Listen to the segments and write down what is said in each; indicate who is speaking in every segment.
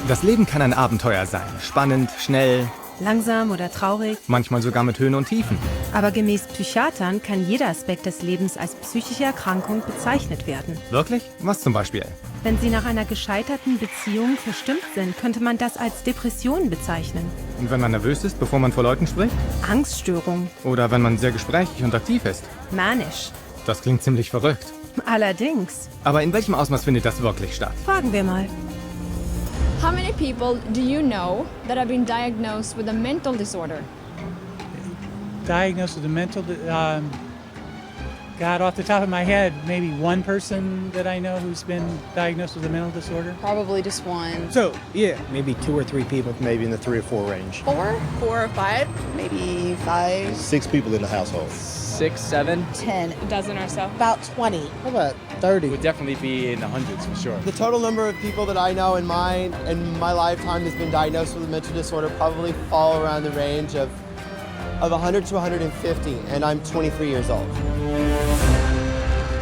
Speaker 1: Das Leben kann ein Abenteuer sein. Spannend, schnell,
Speaker 2: langsam oder traurig.
Speaker 1: manchmal sogar mit Höhen und Tiefen.
Speaker 2: Aber gemäß Psychiatern kann jeder Aspekt des Lebens als psychische Erkrankung bezeichnet werden.
Speaker 1: Wirklich? Was zum Beispiel?
Speaker 2: Wenn Sie nach einer gescheiterten Beziehung verstimmt sind, könnte man das als Depression bezeichnen.
Speaker 1: Und wenn man nervös ist, bevor man vor Leuten spricht?
Speaker 2: Angststörung.
Speaker 1: Oder wenn man sehr gesprächig und aktiv ist?
Speaker 2: Manisch.
Speaker 1: Das klingt ziemlich verrückt.
Speaker 2: Allerdings.
Speaker 1: Aber in welchem Ausmaß findet das wirklich statt?
Speaker 2: Fragen wir mal.
Speaker 3: How many people do you know that have been diagnosed with a mental disorder?
Speaker 4: Diagnosed with a mental, God, off the top of my head, maybe one person that I know who's been diagnosed with a mental disorder.
Speaker 5: Probably just one.
Speaker 6: So, yeah, maybe 2 or 3 people, maybe in the 3 or 4 range.
Speaker 5: 4 or 5, maybe 5.
Speaker 7: 6 people in the household.
Speaker 8: 6, 7.
Speaker 5: 10.
Speaker 3: A dozen or so.
Speaker 5: About 20.
Speaker 6: How about 30?
Speaker 8: Would definitely be in the hundreds for sure.
Speaker 9: The total number of people that I know in my lifetime has been diagnosed with a mental disorder probably fall around the range of 100 to 150, and I'm 23 years old.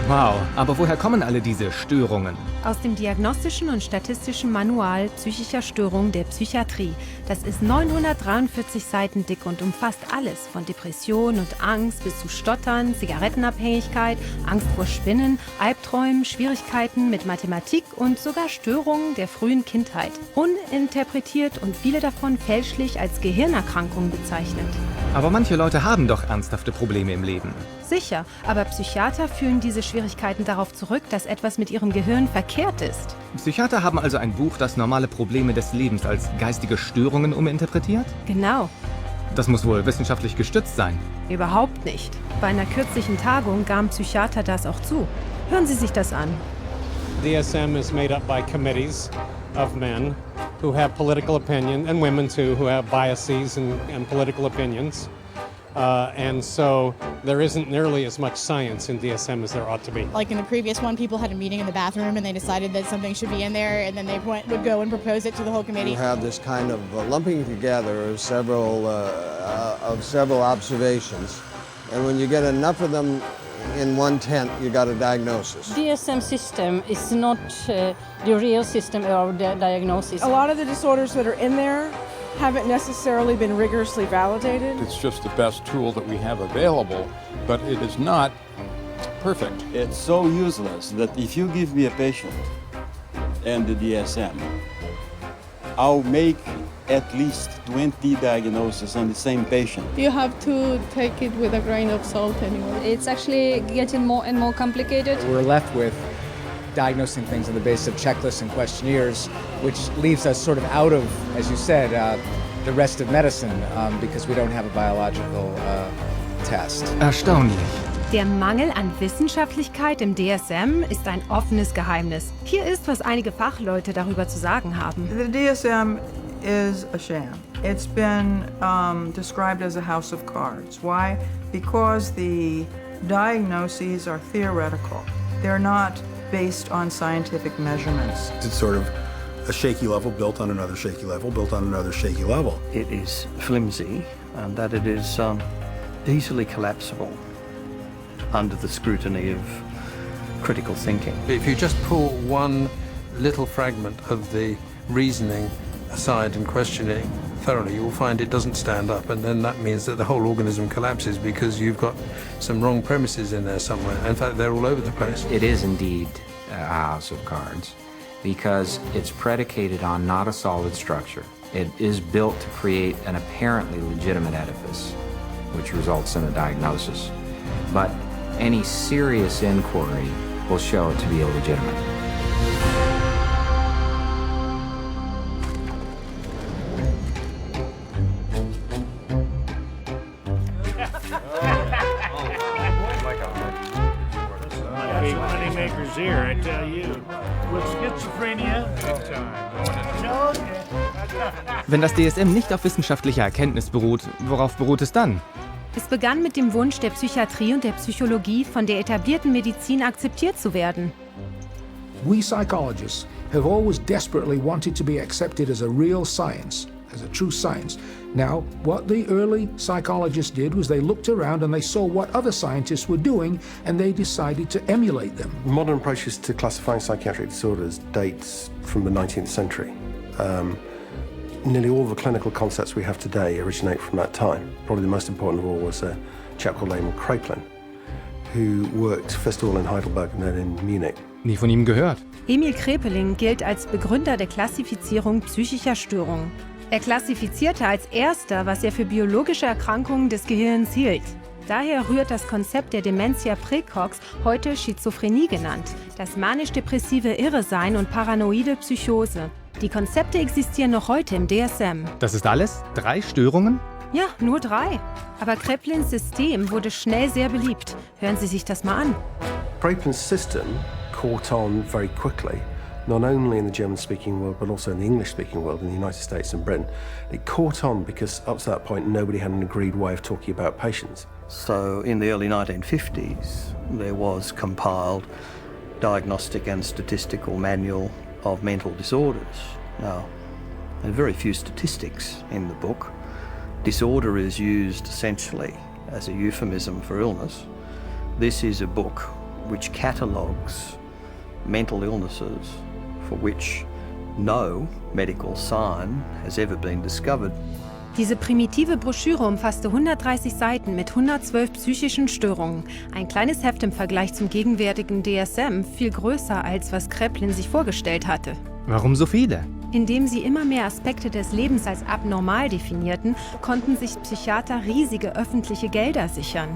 Speaker 1: Wow, aber woher kommen alle diese Störungen?
Speaker 2: Aus dem Diagnostischen und Statistischen Manual psychischer Störungen der Psychiatrie. Das ist 943 Seiten dick und umfasst alles von Depression und Angst bis zu Stottern, Zigarettenabhängigkeit, Angst vor Spinnen, Albträumen, Schwierigkeiten mit Mathematik und sogar Störungen der frühen Kindheit. Uninterpretiert und viele davon fälschlich als Gehirnerkrankung bezeichnet.
Speaker 1: Aber manche Leute haben doch ernsthafte Probleme im Leben.
Speaker 2: Sicher, aber Psychiater führen diese Schwierigkeiten darauf zurück, dass etwas mit ihrem Gehirn verkehrt ist.
Speaker 1: Psychiater haben also ein Buch, das normale Probleme des Lebens als geistige Störungen uminterpretiert?
Speaker 2: Genau,
Speaker 1: Das muss wohl wissenschaftlich gestützt sein.
Speaker 2: überhaupt nicht. Bei einer kürzlichen Tagung gaben Psychiater das auch zu. Hören Sie sich das an.
Speaker 10: DSM is made up by committees of men who have political opinion, and women too, who have biases and political opinions. And so there isn't nearly as much science in DSM as there ought to be.
Speaker 11: Like in the previous one, people had a meeting in the bathroom and they decided that something should be in there, and then they would go and propose it to the whole committee.
Speaker 9: You have this kind of lumping together of several observations, and when you get enough of them in one tent, you got a diagnosis.
Speaker 12: DSM system is not the real system of the diagnosis.
Speaker 13: A lot of the disorders that are in there haven't necessarily been rigorously validated.
Speaker 14: It's just the best tool that we have available, but it is not perfect.
Speaker 7: It's so useless that if you give me a patient and the DSM, I'll make at least 20 diagnoses on the same patient.
Speaker 11: You have to take it with a grain of salt anyway.
Speaker 3: It's actually getting more and more complicated.
Speaker 8: We're left with diagnosing things on the basis of checklists and questionnaires, which leaves us sort of out of, as you said, the rest of medicine because we don't have a biological test.
Speaker 1: Erstaunlich.
Speaker 2: Der Mangel an Wissenschaftlichkeit im DSM ist ein offenes Geheimnis. Hier ist, was einige Fachleute darüber zu sagen haben.
Speaker 13: The DSM is a sham. It's been described as a house of cards. Why? Because the diagnoses are theoretical. They're not based on scientific measurements.
Speaker 7: It's sort of a shaky level built on another shaky level, built on another shaky level.
Speaker 15: It is flimsy and that it is easily collapsible under the scrutiny of critical thinking.
Speaker 14: If you just pull one little fragment of the reasoning aside and question it thoroughly, you'll find it doesn't stand up, and then that means that the whole organism collapses because you've got some wrong premises in there somewhere. In fact, they're all over the place.
Speaker 16: It is indeed a house of cards because it's predicated on not a solid structure. It is built to create an apparently legitimate edifice, which results in a diagnosis. But any serious inquiry will show it to be illegitimate.
Speaker 10: Moneymakers here, I tell you. With schizophrenia,
Speaker 1: Wenn das DSM nicht auf wissenschaftlicher Erkenntnis beruht, worauf beruht es dann?
Speaker 2: Es begann mit dem Wunsch der Psychiatrie und der Psychologie, von der etablierten Medizin akzeptiert zu werden.
Speaker 17: We psychologists have always desperately wanted to be accepted as a real science, as a true science. Now, what the early psychologists did was they looked around and they saw what other scientists were doing and they decided to emulate them.
Speaker 7: Modern approaches to classifying psychiatric disorders dates from the 19th century.
Speaker 18: Nearly all of the clinical concepts we have today originate from that time. Probably the most important of all was a chap called Emil Kraepelin, who worked first of all in Heidelberg and then in Munich.
Speaker 1: Nie von ihm gehört.
Speaker 2: Emil Kraepelin gilt als Begründer der Klassifizierung psychischer Störungen. Er klassifizierte als erster, was er für biologische Erkrankungen des Gehirns hielt. Daher rührt das Konzept der Dementia praecox, heute Schizophrenie genannt, das manisch-depressive Irresein und paranoide Psychose. Die Konzepte existieren noch heute im DSM.
Speaker 1: Das ist alles? 3 Störungen?
Speaker 2: Ja, nur 3. Aber Kraepelins System wurde schnell sehr beliebt. Hören Sie sich das mal an.
Speaker 18: Kraepelin's system caught on very quickly, not only in the German-speaking world, but also in the English-speaking world, in the United States and Britain. It caught on because up to that point, nobody had an agreed way of talking about patients.
Speaker 15: So in the early 1950s, there was compiled Diagnostic and Statistical Manual of Mental Disorders. Now, there are very few statistics in the book. Disorder is used essentially as a euphemism for illness. This is a book which catalogues mental illnesses for which no medical sign has ever been discovered.
Speaker 2: Diese primitive Broschüre umfasste 130 Seiten mit 112 psychischen Störungen. Ein kleines Heft im Vergleich zum gegenwärtigen DSM, viel größer als was Kraepelin sich vorgestellt hatte.
Speaker 1: Warum so viele?
Speaker 2: Indem sie immer mehr Aspekte des Lebens als abnormal definierten, konnten sich Psychiater riesige öffentliche Gelder sichern.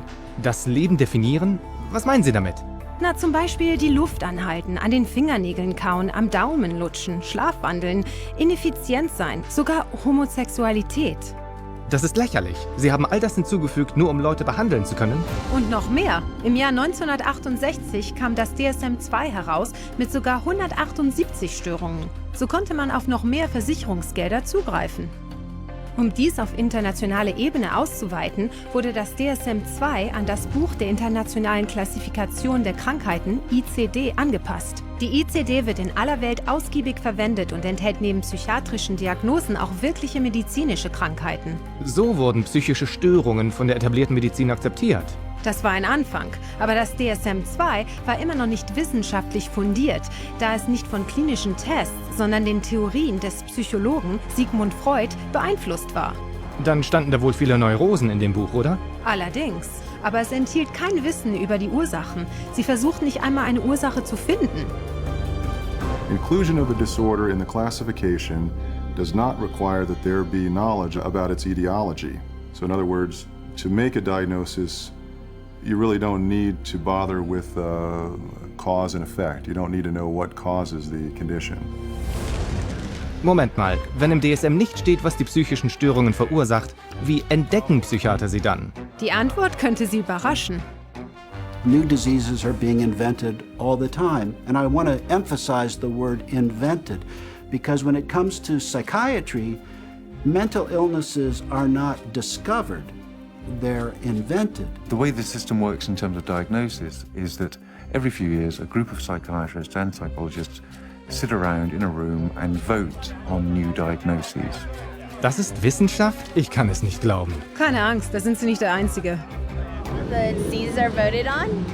Speaker 1: Das Leben definieren? Was meinen Sie damit?
Speaker 2: Na, zum Beispiel die Luft anhalten, an den Fingernägeln kauen, am Daumen lutschen, Schlafwandeln, ineffizient sein, sogar Homosexualität.
Speaker 1: Das ist lächerlich. Sie haben all das hinzugefügt, nur um Leute behandeln zu können?
Speaker 2: Und noch mehr. Im Jahr 1968 kam das DSM-2 heraus mit sogar 178 Störungen. So konnte man auf noch mehr Versicherungsgelder zugreifen. Um dies auf internationale Ebene auszuweiten, wurde das DSM-2 an das Buch der Internationalen Klassifikation der Krankheiten, ICD, angepasst. Die ICD wird in aller Welt ausgiebig verwendet und enthält neben psychiatrischen Diagnosen auch wirkliche medizinische Krankheiten.
Speaker 1: So wurden psychische Störungen von der etablierten Medizin akzeptiert.
Speaker 2: Das war ein Anfang, aber das DSM-2 war immer noch nicht wissenschaftlich fundiert, da es nicht von klinischen Tests, sondern den Theorien des Psychologen Sigmund Freud beeinflusst war.
Speaker 1: Dann standen da wohl viele Neurosen in dem Buch, oder?
Speaker 2: Allerdings. Aber es enthielt kein Wissen über die Ursachen. Sie versuchten nicht einmal eine Ursache zu finden.
Speaker 19: Inclusion of a disorder in the classification does not require that there be knowledge about its etiology. So in other words, to make a diagnosis, you really don't need to bother with cause and effect. You don't need to know what causes the condition.
Speaker 1: Moment mal, wenn im DSM nicht steht, was die psychischen Störungen verursacht, wie entdecken Psychiater sie dann?
Speaker 2: Die Antwort könnte Sie überraschen.
Speaker 20: New diseases are being invented all the time, and I want to emphasize the word invented, because when it comes to psychiatry, mental illnesses are not discovered. They're invented.
Speaker 21: The way the system works in terms of diagnosis is that every few years a group of psychiatrists and psychologists sit around in a room and vote on new diagnoses.
Speaker 1: Das ist Wissenschaft? Ich kann es nicht glauben.
Speaker 2: Keine Angst, da sind Sie nicht der Einzige.
Speaker 22: The diseases are voted on?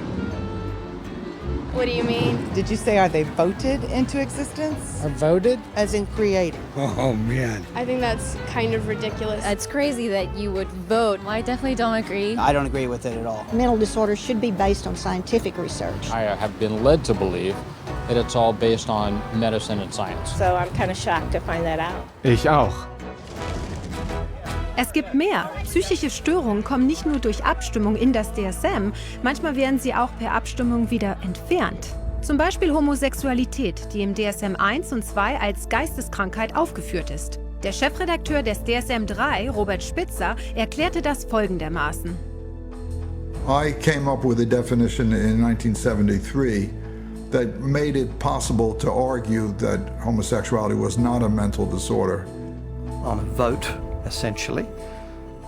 Speaker 22: What do you mean?
Speaker 5: Did you say, are they voted into existence?
Speaker 6: Are voted?
Speaker 5: As in created.
Speaker 6: Oh, man.
Speaker 22: I think that's kind of ridiculous. It's crazy that you would vote. I definitely don't agree.
Speaker 6: I don't agree with it at all.
Speaker 23: Mental disorders should be based on scientific research.
Speaker 24: I have been led to believe that it's all based on medicine and science.
Speaker 22: So I'm kind of shocked to find that out.
Speaker 1: Ich auch.
Speaker 2: Es gibt mehr. Psychische Störungen kommen nicht nur durch Abstimmung in das DSM, manchmal werden sie auch per Abstimmung wieder entfernt. Zum Beispiel Homosexualität, die im DSM 1 und 2 als Geisteskrankheit aufgeführt ist. Der Chefredakteur des DSM 3, Robert Spitzer, erklärte das folgendermaßen.
Speaker 25: I came up with a definition in 1973 that made it possible to argue that homosexuality was not a mental disorder.
Speaker 15: On a vote, essentially,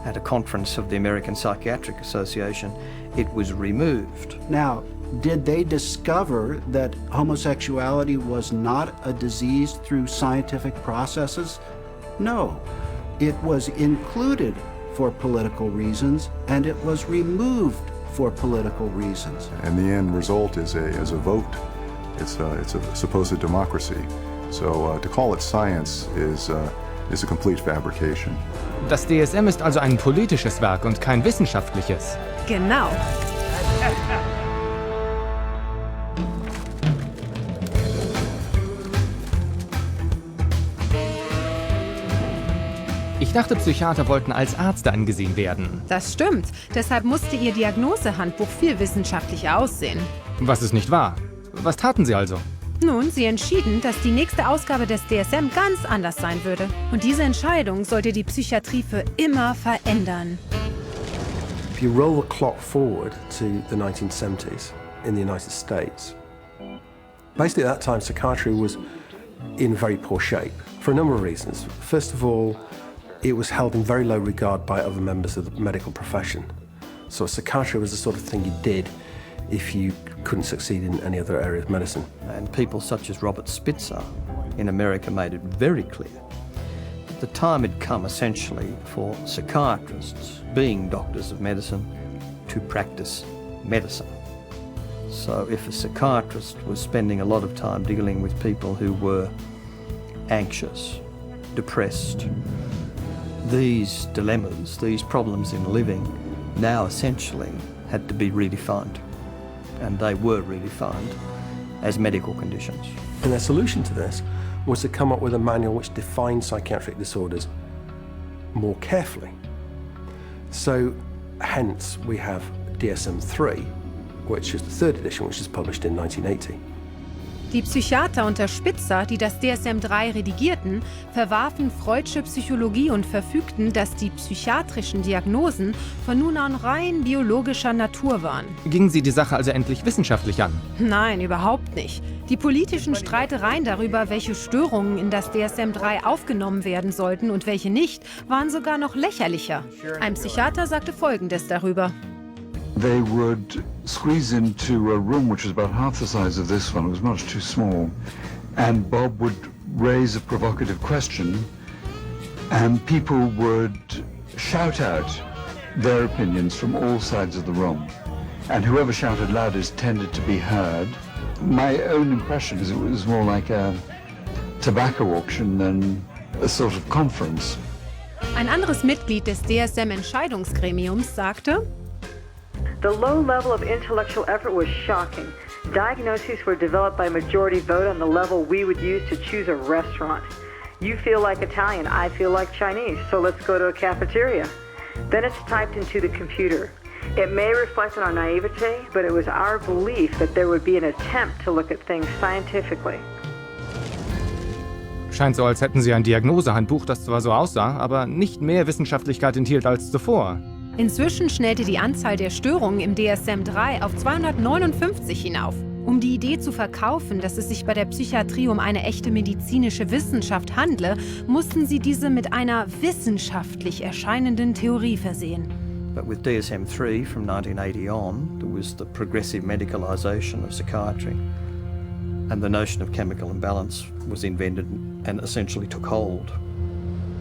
Speaker 15: at a conference of the American Psychiatric Association, it was removed.
Speaker 20: Now, did they discover that homosexuality was not a disease through scientific processes? No. It was included for political reasons, and it was removed for political reasons.
Speaker 19: And the end result is a vote. It's a supposed democracy. So to call it science is a complete fabrication.
Speaker 1: Das DSM ist also ein politisches Werk und kein wissenschaftliches.
Speaker 2: Genau.
Speaker 1: Ich dachte, Psychiater wollten als Ärzte angesehen werden.
Speaker 2: Das stimmt. Deshalb musste ihr Diagnosehandbuch viel wissenschaftlicher aussehen.
Speaker 1: Was ist nicht wahr? Was taten Sie also?
Speaker 2: Nun, sie entschieden, dass die nächste Ausgabe des DSM ganz anders sein würde. Und diese Entscheidung sollte die Psychiatrie für immer verändern.
Speaker 18: If you roll the clock forward to the 1970s in the United States, basically at that time psychiatry was in very poor shape for a number of reasons. First of all, it was held in very low regard by other members of the medical profession. So psychiatry was the sort of thing you did if you couldn't succeed in any other area of medicine.
Speaker 15: And people such as Robert Spitzer in America made it very clear that the time had come essentially for psychiatrists, being doctors of medicine, to practice medicine. So if a psychiatrist was spending a lot of time dealing with people who were anxious, depressed, these dilemmas, these problems in living now essentially had to be redefined. And they were redefined as medical conditions.
Speaker 18: And their solution to this was to come up with a manual which defined psychiatric disorders more carefully. So hence we have DSM-3, which is the third edition, which is published in 1980.
Speaker 2: Die Psychiater unter Spitzer, die das DSM-3 redigierten, verwarfen Freudsche Psychologie und verfügten, dass die psychiatrischen Diagnosen von nun an rein biologischer Natur waren.
Speaker 1: Gingen Sie die Sache also endlich wissenschaftlich an?
Speaker 2: Nein, überhaupt nicht. Die politischen Streitereien darüber, welche Störungen in das DSM-3 aufgenommen werden sollten und welche nicht, waren sogar noch lächerlicher. Ein Psychiater sagte Folgendes darüber.
Speaker 3: They would squeeze into a room which was about half the size of this one. It was much too small. And Bob would raise a provocative question, and people would shout out their opinions from all sides of the room. And whoever shouted loudest tended to be heard. My own impression is it was more like a tobacco auction than a sort of conference.
Speaker 2: Ein anderes Mitglied des DSM-Entscheidungsgremiums sagte:
Speaker 4: The low level of intellectual effort was shocking. Diagnoses were developed by majority vote on the level we would use to choose a restaurant. You feel like Italian, I feel like Chinese, so let's go to a cafeteria. Then it's typed into the computer. It may reflect on our naivete, but it was our belief that there would be an attempt to look at things scientifically.
Speaker 1: Scheint so, als hätten Sie ein Diagnosehandbuch, das zwar so aussah, aber nicht mehr Wissenschaftlichkeit enthielt als zuvor.
Speaker 2: Inzwischen schnellte die Anzahl der Störungen im DSM-3 auf 259 hinauf. Um die Idee zu verkaufen, dass es sich bei der Psychiatrie um eine echte medizinische Wissenschaft handle, mussten sie diese mit einer wissenschaftlich erscheinenden Theorie versehen.
Speaker 15: But with DSM-3 from 1980 on, there was the progressive medicalisation of psychiatry. And the notion of chemical imbalance was invented and essentially took hold.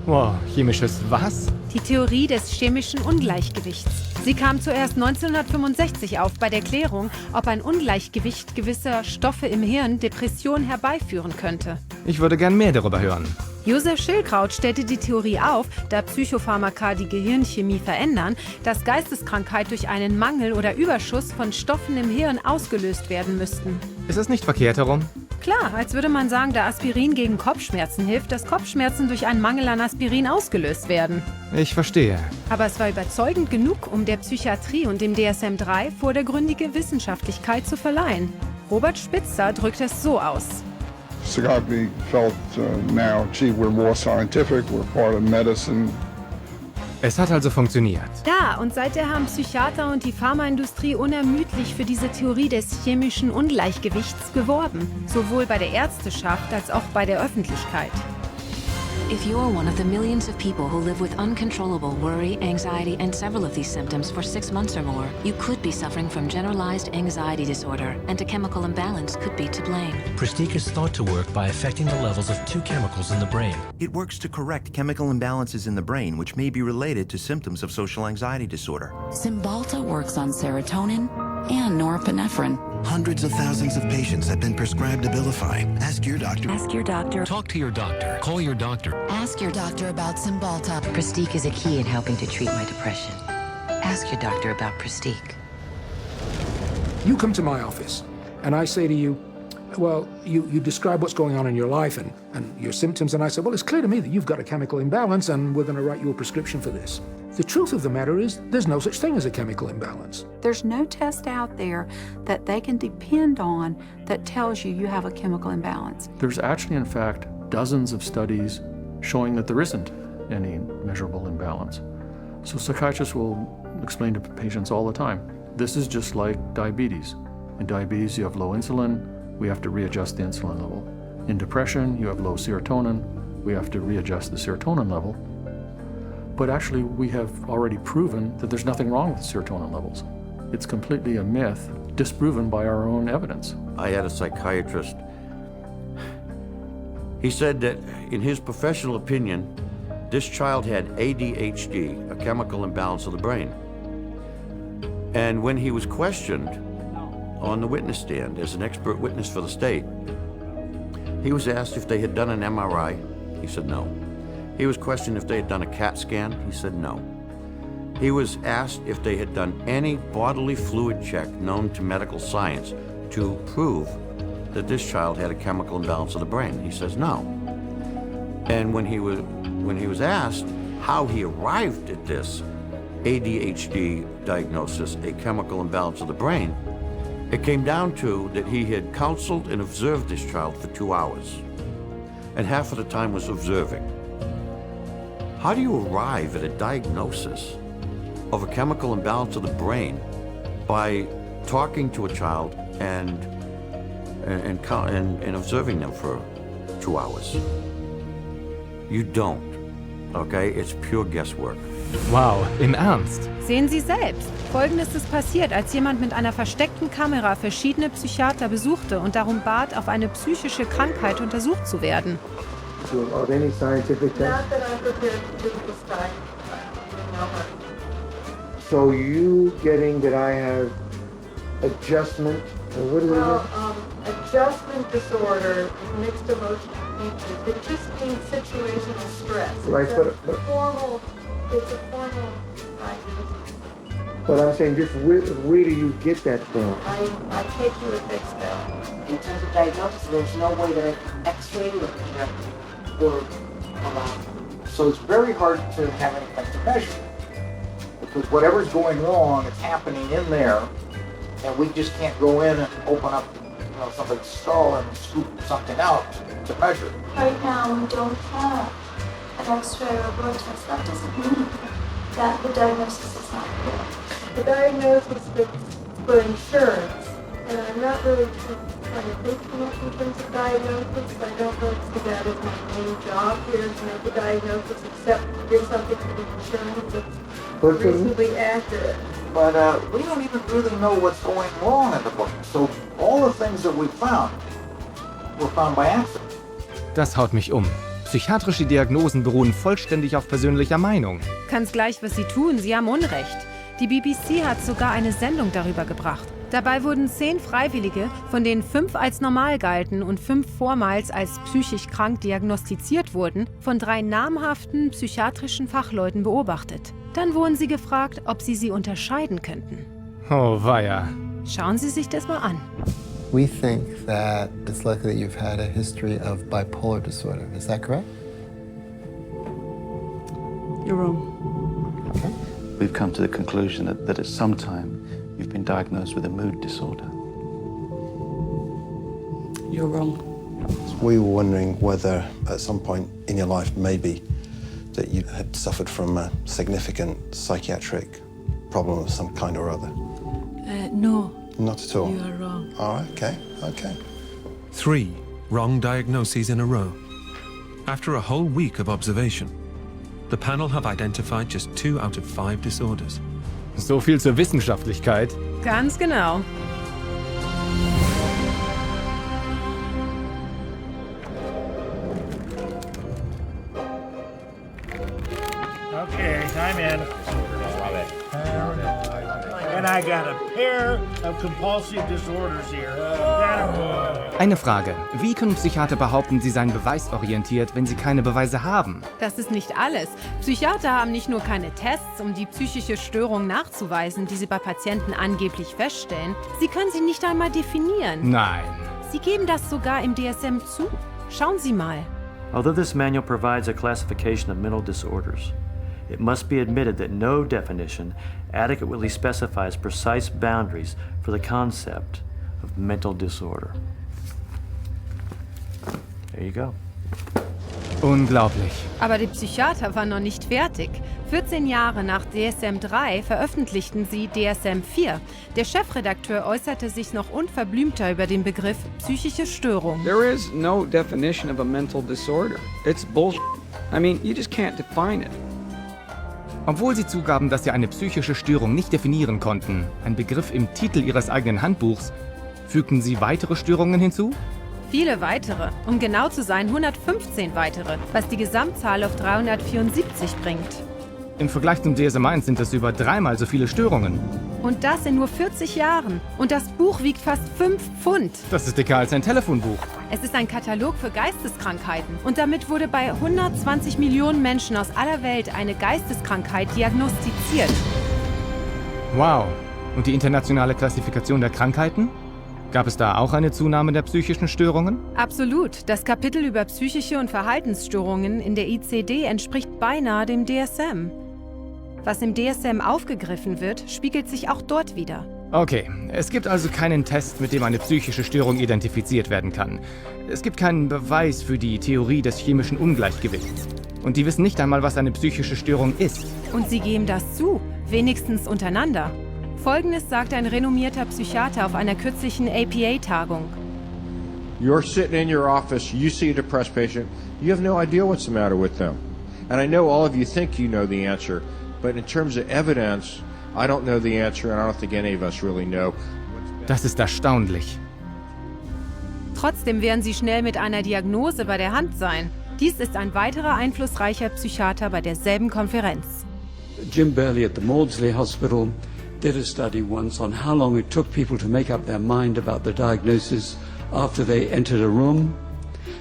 Speaker 1: Wow, chemisches was?
Speaker 2: Die Theorie des chemischen Ungleichgewichts. Sie kam zuerst 1965 auf bei der Klärung, ob ein Ungleichgewicht gewisser Stoffe im Hirn Depression herbeiführen könnte.
Speaker 1: Ich würde gern mehr darüber hören.
Speaker 2: Josef Schildkraut stellte die Theorie auf, da Psychopharmaka die Gehirnchemie verändern, dass Geisteskrankheit durch einen Mangel oder Überschuss von Stoffen im Hirn ausgelöst werden müssten.
Speaker 1: Ist es nicht verkehrt herum?
Speaker 2: Klar, als würde man sagen, da Aspirin gegen Kopfschmerzen hilft, dass Kopfschmerzen durch einen Mangel an Aspirin ausgelöst werden.
Speaker 1: Ich verstehe.
Speaker 2: Aber es war überzeugend genug, um der Psychiatrie und dem DSM-3 vordergründige Wissenschaftlichkeit zu verleihen. Robert Spitzer drückt es so aus.
Speaker 9: Psychiatry felt now, gee, we're more scientific, we're part of medicine.
Speaker 1: Es hat also funktioniert.
Speaker 2: Ja, und seither haben Psychiater und die Pharmaindustrie unermüdlich für diese Theorie des chemischen Ungleichgewichts geworben. Sowohl bei der Ärzteschaft als auch bei der Öffentlichkeit.
Speaker 11: If you're one of the millions of people who live with uncontrollable worry, anxiety, and several of these symptoms for 6 months or more, you could be suffering from generalized anxiety disorder, and a chemical imbalance could be to blame.
Speaker 12: Pristique is thought to work by affecting the levels of 2 chemicals in the brain.
Speaker 26: It works to correct chemical imbalances in the brain, which may be related to symptoms of social anxiety disorder.
Speaker 27: Cymbalta works on serotonin,
Speaker 8: and norepinephrine.
Speaker 10: Hundreds of thousands of patients have been prescribed Abilify. Ask your doctor.
Speaker 8: Ask your doctor.
Speaker 12: Talk to your doctor. Call your doctor.
Speaker 8: Ask your doctor about Cymbalta.
Speaker 11: Prestique is a key in helping to treat my depression. Ask your doctor about Prestique.
Speaker 13: You come to my office, and I say to you, well, you describe what's going on in your life and your symptoms, and I say, well, it's clear to me that you've got a chemical imbalance, and we're going to write you a prescription for this. The truth of the matter is, there's no such thing as a chemical imbalance.
Speaker 14: There's no test out there that they can depend on that tells you you have a chemical imbalance.
Speaker 16: There's actually, in fact, dozens of studies showing that there isn't any measurable imbalance. So psychiatrists will explain to patients all the time, this is just like diabetes. In diabetes, you have low insulin, we have to readjust the insulin level. In depression, you have low serotonin, we have to readjust the serotonin level. But actually, we have already proven that there's nothing wrong with serotonin levels. It's completely a myth, disproven by our own evidence.
Speaker 17: I had a psychiatrist. He said that, in his professional opinion, this child had ADHD, a chemical imbalance of the brain. And when he was questioned on the witness stand as an expert witness for the state, he was asked if they had done an MRI. He said no. He was questioned if they had done a CAT scan. He said no. He was asked if they had done any bodily fluid check known to medical science to prove that this child had a chemical imbalance of the brain. He says no. And when he was asked how he arrived at this ADHD diagnosis, a chemical imbalance of the brain, it came down to that he had counseled and observed this child for 2 hours, and half of the time was observing. How do you arrive at a diagnosis of a chemical imbalance of the brain by talking to a child and observing them for 2 hours? You don't, okay? It's pure guesswork.
Speaker 1: Wow, im Ernst?
Speaker 2: Sehen Sie selbst. Folgendes ist passiert, als jemand mit einer versteckten Kamera verschiedene Psychiater besuchte und darum bat, auf eine psychische Krankheit untersucht zu werden.
Speaker 6: Of any scientific test?
Speaker 4: Not that I'm prepared to do this time.
Speaker 6: So you getting that I have adjustment, or what is it?
Speaker 4: Adjustment disorder, mixed emotional features. It just means situational stress.
Speaker 6: Right,
Speaker 4: It's a formal diagnosis.
Speaker 6: But I'm saying, just where do you get that from?
Speaker 4: I take you at face value.
Speaker 27: In terms of diagnosis, there's no way that I can x-ray or project or allow.
Speaker 28: So it's very hard to have anything to measure, because whatever's going wrong, it's happening in there, and we just can't go in and open up, somebody's skull and scoop something out to measure.
Speaker 29: Right now, we don't have an X-ray or blood test. That doesn't mean that the diagnosis is not clear.
Speaker 4: The diagnosis is for insurance, and I'm not really trying to think too much in terms of diagnosis. I don't really see that as my main job here, to make a diagnosis, except to give something to the insurance that's reasonably accurate.
Speaker 28: But we don't even really know what's going wrong in the brain. So all the things that we found were found by accident.
Speaker 1: Das haut mich um. Psychiatrische Diagnosen beruhen vollständig auf persönlicher Meinung.
Speaker 2: Kann's gleich, was Sie tun, Sie haben Unrecht. Die BBC hat sogar eine Sendung darüber gebracht. Dabei wurden 10 Freiwillige, von denen 5 als normal galten und 5 vormals als psychisch krank diagnostiziert wurden, von 3 namhaften psychiatrischen Fachleuten beobachtet. Dann wurden sie gefragt, ob sie unterscheiden könnten.
Speaker 1: Oh weia.
Speaker 2: Schauen Sie sich das mal an.
Speaker 30: We think that it's likely that you've had a history of bipolar disorder. Is that correct?
Speaker 27: You're wrong.
Speaker 30: Okay.
Speaker 31: We've come to the conclusion that at some time you've been diagnosed with a mood disorder.
Speaker 27: You're wrong.
Speaker 18: We were wondering whether at some point in your life maybe that you had suffered from a significant psychiatric problem of some kind or other.
Speaker 27: No.
Speaker 18: Not at all?
Speaker 27: You are wrong.
Speaker 18: All right, okay.
Speaker 12: 3 wrong diagnoses in a row. After a whole week of observation, the panel have identified just 2 out of 5 disorders.
Speaker 1: So viel zur Wissenschaftlichkeit.
Speaker 2: Ganz genau.
Speaker 6: Okay, time in.
Speaker 3: And I got a pair of compulsive disorders here.
Speaker 1: Eine Frage. Wie können Psychiater behaupten, sie seien beweisorientiert, wenn sie keine Beweise haben?
Speaker 2: Das ist nicht alles. Psychiater haben nicht nur keine Tests, um die psychische Störung nachzuweisen, die sie bei Patienten angeblich feststellen. Sie können sie nicht einmal definieren.
Speaker 1: Nein.
Speaker 2: Sie geben das sogar im DSM zu. Schauen Sie mal.
Speaker 5: Although this manual provides a classification of mental disorders, it must be admitted that no definition adequately specifies precise boundaries for the concept of mental disorder. There you go.
Speaker 1: Unglaublich.
Speaker 2: Aber die Psychiater waren noch nicht fertig. 14 Jahre nach DSM 3 veröffentlichten sie DSM 4. Der Chefredakteur äußerte sich noch unverblümter über den Begriff psychische Störung.
Speaker 7: There is no definition of a mental disorder. It's bullshit. I mean, you just can't define it.
Speaker 1: Obwohl sie zugaben, dass sie eine psychische Störung nicht definieren konnten, ein Begriff im Titel ihres eigenen Handbuchs, fügten sie weitere Störungen hinzu?
Speaker 2: Viele weitere, um genau zu sein 115 weitere, was die Gesamtzahl auf 374 bringt.
Speaker 1: Im Vergleich zum DSM-1 sind es über 3-mal so viele Störungen.
Speaker 2: Und das in nur 40 Jahren. Und das Buch wiegt fast 5 Pfund.
Speaker 1: Das ist dicker als ein Telefonbuch.
Speaker 2: Es ist ein Katalog für Geisteskrankheiten. Und damit wurde bei 120 Millionen Menschen aus aller Welt eine Geisteskrankheit diagnostiziert.
Speaker 1: Wow. Und die internationale Klassifikation der Krankheiten? Gab es da auch eine Zunahme der psychischen Störungen?
Speaker 2: Absolut. Das Kapitel über psychische und Verhaltensstörungen in der ICD entspricht beinahe dem DSM. Was im DSM aufgegriffen wird, spiegelt sich auch dort wider.
Speaker 1: Okay, es gibt also keinen Test, mit dem eine psychische Störung identifiziert werden kann. Es gibt keinen Beweis für die Theorie des chemischen Ungleichgewichts. Und die wissen nicht einmal, was eine psychische Störung ist.
Speaker 2: Und sie geben das zu, wenigstens untereinander. Folgendes sagt ein renommierter Psychiater auf einer kürzlichen APA-Tagung.
Speaker 15: You're sitting in your office, you see a depressed patient, you have no idea what's the matter with them. And I know all of you think you know the answer, but in terms of evidence, I don't know the answer and I don't think any of us really know.
Speaker 1: Das ist erstaunlich.
Speaker 2: Trotzdem werden sie schnell mit einer Diagnose bei der Hand sein. Dies ist ein weiterer einflussreicher Psychiater bei derselben Konferenz.
Speaker 19: Jim Burley at the Maudsley Hospital did a study once on how long it took people to make up their mind about the diagnosis after they entered a room.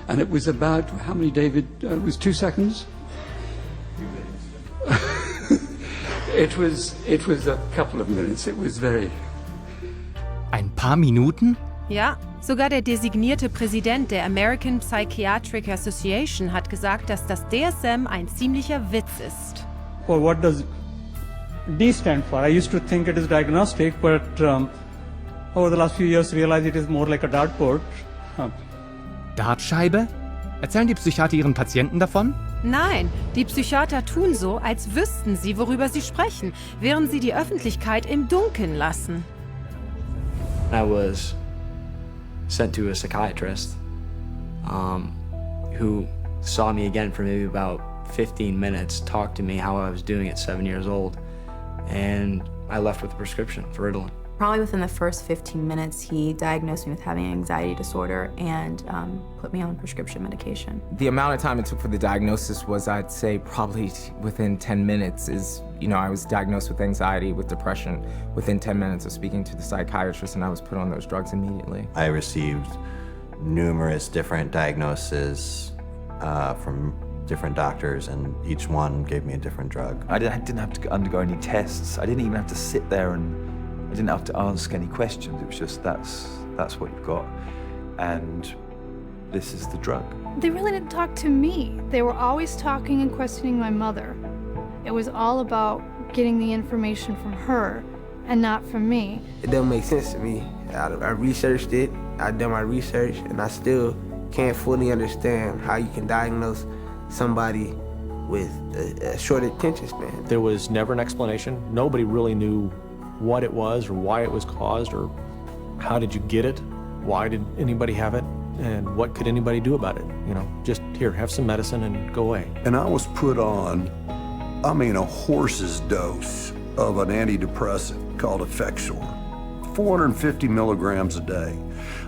Speaker 19: And it was about, how many, David? It was 2 seconds? It was a couple of minutes. It was very...
Speaker 1: Ein paar Minuten?
Speaker 2: Ja, sogar der designierte Präsident der American Psychiatric Association hat gesagt, dass das DSM ein ziemlicher Witz ist.
Speaker 20: Well, what does D stand for? I used to think it is diagnostic, but over the last few years realized it is more like a dartboard.
Speaker 1: Dartscheibe? Erzählen die Psychiater ihren Patienten davon?
Speaker 2: Nein, die Psychiater tun so, als wüssten sie, worüber sie sprechen, während sie die Öffentlichkeit im Dunkeln lassen.
Speaker 21: I was sent to a psychiatrist who saw me again for maybe about 15 minutes, talked to me how I was doing at 7 years old, and I left with a prescription for Ritalin.
Speaker 22: Probably within the first 15 minutes, he diagnosed me with having an anxiety disorder and put me on prescription medication.
Speaker 23: The amount of time it took for the diagnosis was, I'd say, probably within 10 minutes I was diagnosed with anxiety, with depression, within 10 minutes of speaking to the psychiatrist, and I was put on those drugs immediately.
Speaker 24: I received numerous different diagnoses from different doctors, and each one gave me a different drug.
Speaker 25: I didn't have to undergo any tests. I didn't even have to sit there and I didn't have to ask any questions. It was just, that's what you've got, and this is the drug.
Speaker 32: They really didn't talk to me. They were always talking and questioning my mother. It was all about getting the information from her and not from me.
Speaker 33: It doesn't make sense to me. I researched it, I've done my research, and I still can't fully understand how you can diagnose somebody with a short attention span.
Speaker 16: There was never an explanation. Nobody really knew what it was or why it was caused or how did you get it? Why did anybody have it? And what could anybody do about it? Just here, have some medicine and go away.
Speaker 34: And I was put on, a horse's dose of an antidepressant called Effexor, 450 milligrams a day.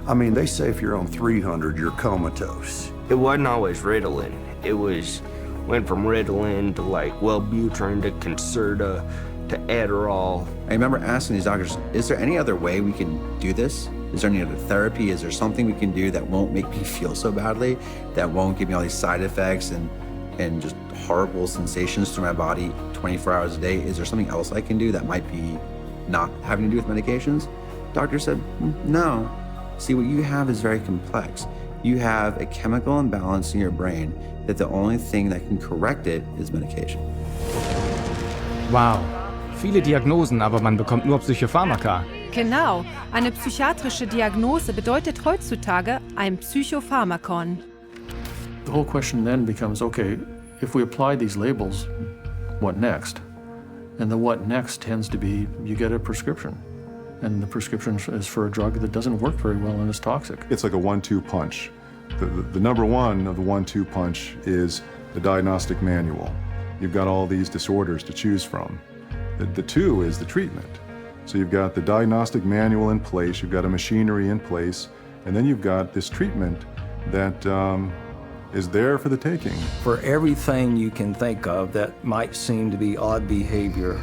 Speaker 34: They say if you're on 300, you're comatose.
Speaker 35: It wasn't always Ritalin. It went from Ritalin to Wellbutrin to Concerta
Speaker 4: to Adderall. I remember asking these doctors, is there any other way we can do this? Is there any other therapy? Is there something we can do that won't make me feel so badly, that won't give me all these side effects and just horrible sensations through my body 24 hours a day? Is there something else I can do that might be not having to do with medications? Doctor said, no. See, what you have is very complex. You have a chemical imbalance in your brain that the only thing that can correct it is medication.
Speaker 1: Wow. Viele Diagnosen, aber man bekommt nur Psychopharmaka.
Speaker 2: Genau. Eine psychiatrische Diagnose bedeutet heutzutage ein Psychopharmakon.
Speaker 16: The whole question then becomes, okay, if we apply these labels, what next? And the what next tends to be, you get a prescription. And the prescription is for a drug that doesn't work very well and is toxic.
Speaker 8: It's like a 1-2 punch. The number one of the 1-2 punch is the diagnostic manual. You've got all these disorders to choose from. The two is the treatment. So you've got the diagnostic manual in place, you've got a machinery in place, and then you've got this treatment that is there for the taking.
Speaker 9: For everything you can think of that might seem to be odd behavior,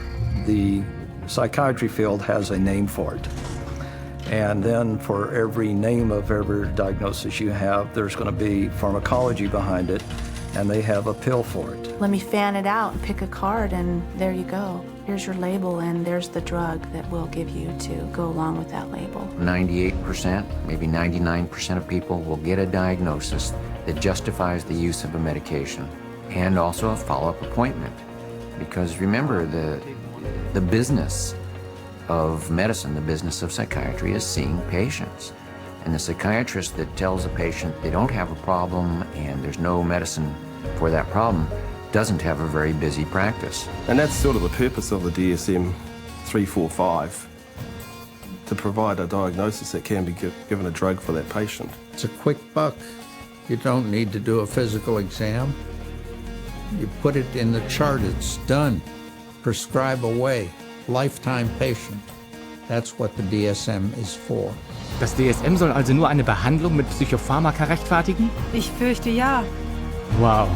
Speaker 9: the psychiatry field has a name for it. And then for every name of every diagnosis you have, there's going to be pharmacology behind it, and they have a pill for it.
Speaker 22: Let me fan it out and pick a card, and there you go. Here's your label, and there's the drug that we'll give you to go along with that label.
Speaker 10: 98%, maybe 99% of people will get a diagnosis that justifies the use of a medication and also a follow-up appointment. Because remember, the business of medicine, the business of psychiatry, is seeing patients. And the psychiatrist that tells a patient they don't have a problem and there's no medicine for that problem doesn't have a very busy practice.
Speaker 18: And that's sort of the purpose of the DSM-345, to provide a diagnosis that can be given a drug for that patient.
Speaker 11: It's a quick buck. You don't need to do a physical exam. You put it in the chart, it's done. Prescribe away. Lifetime patient. That's what the DSM is for.
Speaker 1: Das DSM soll also nur eine Behandlung mit Psychopharmaka rechtfertigen?
Speaker 2: Ich fürchte ja.
Speaker 1: Wow.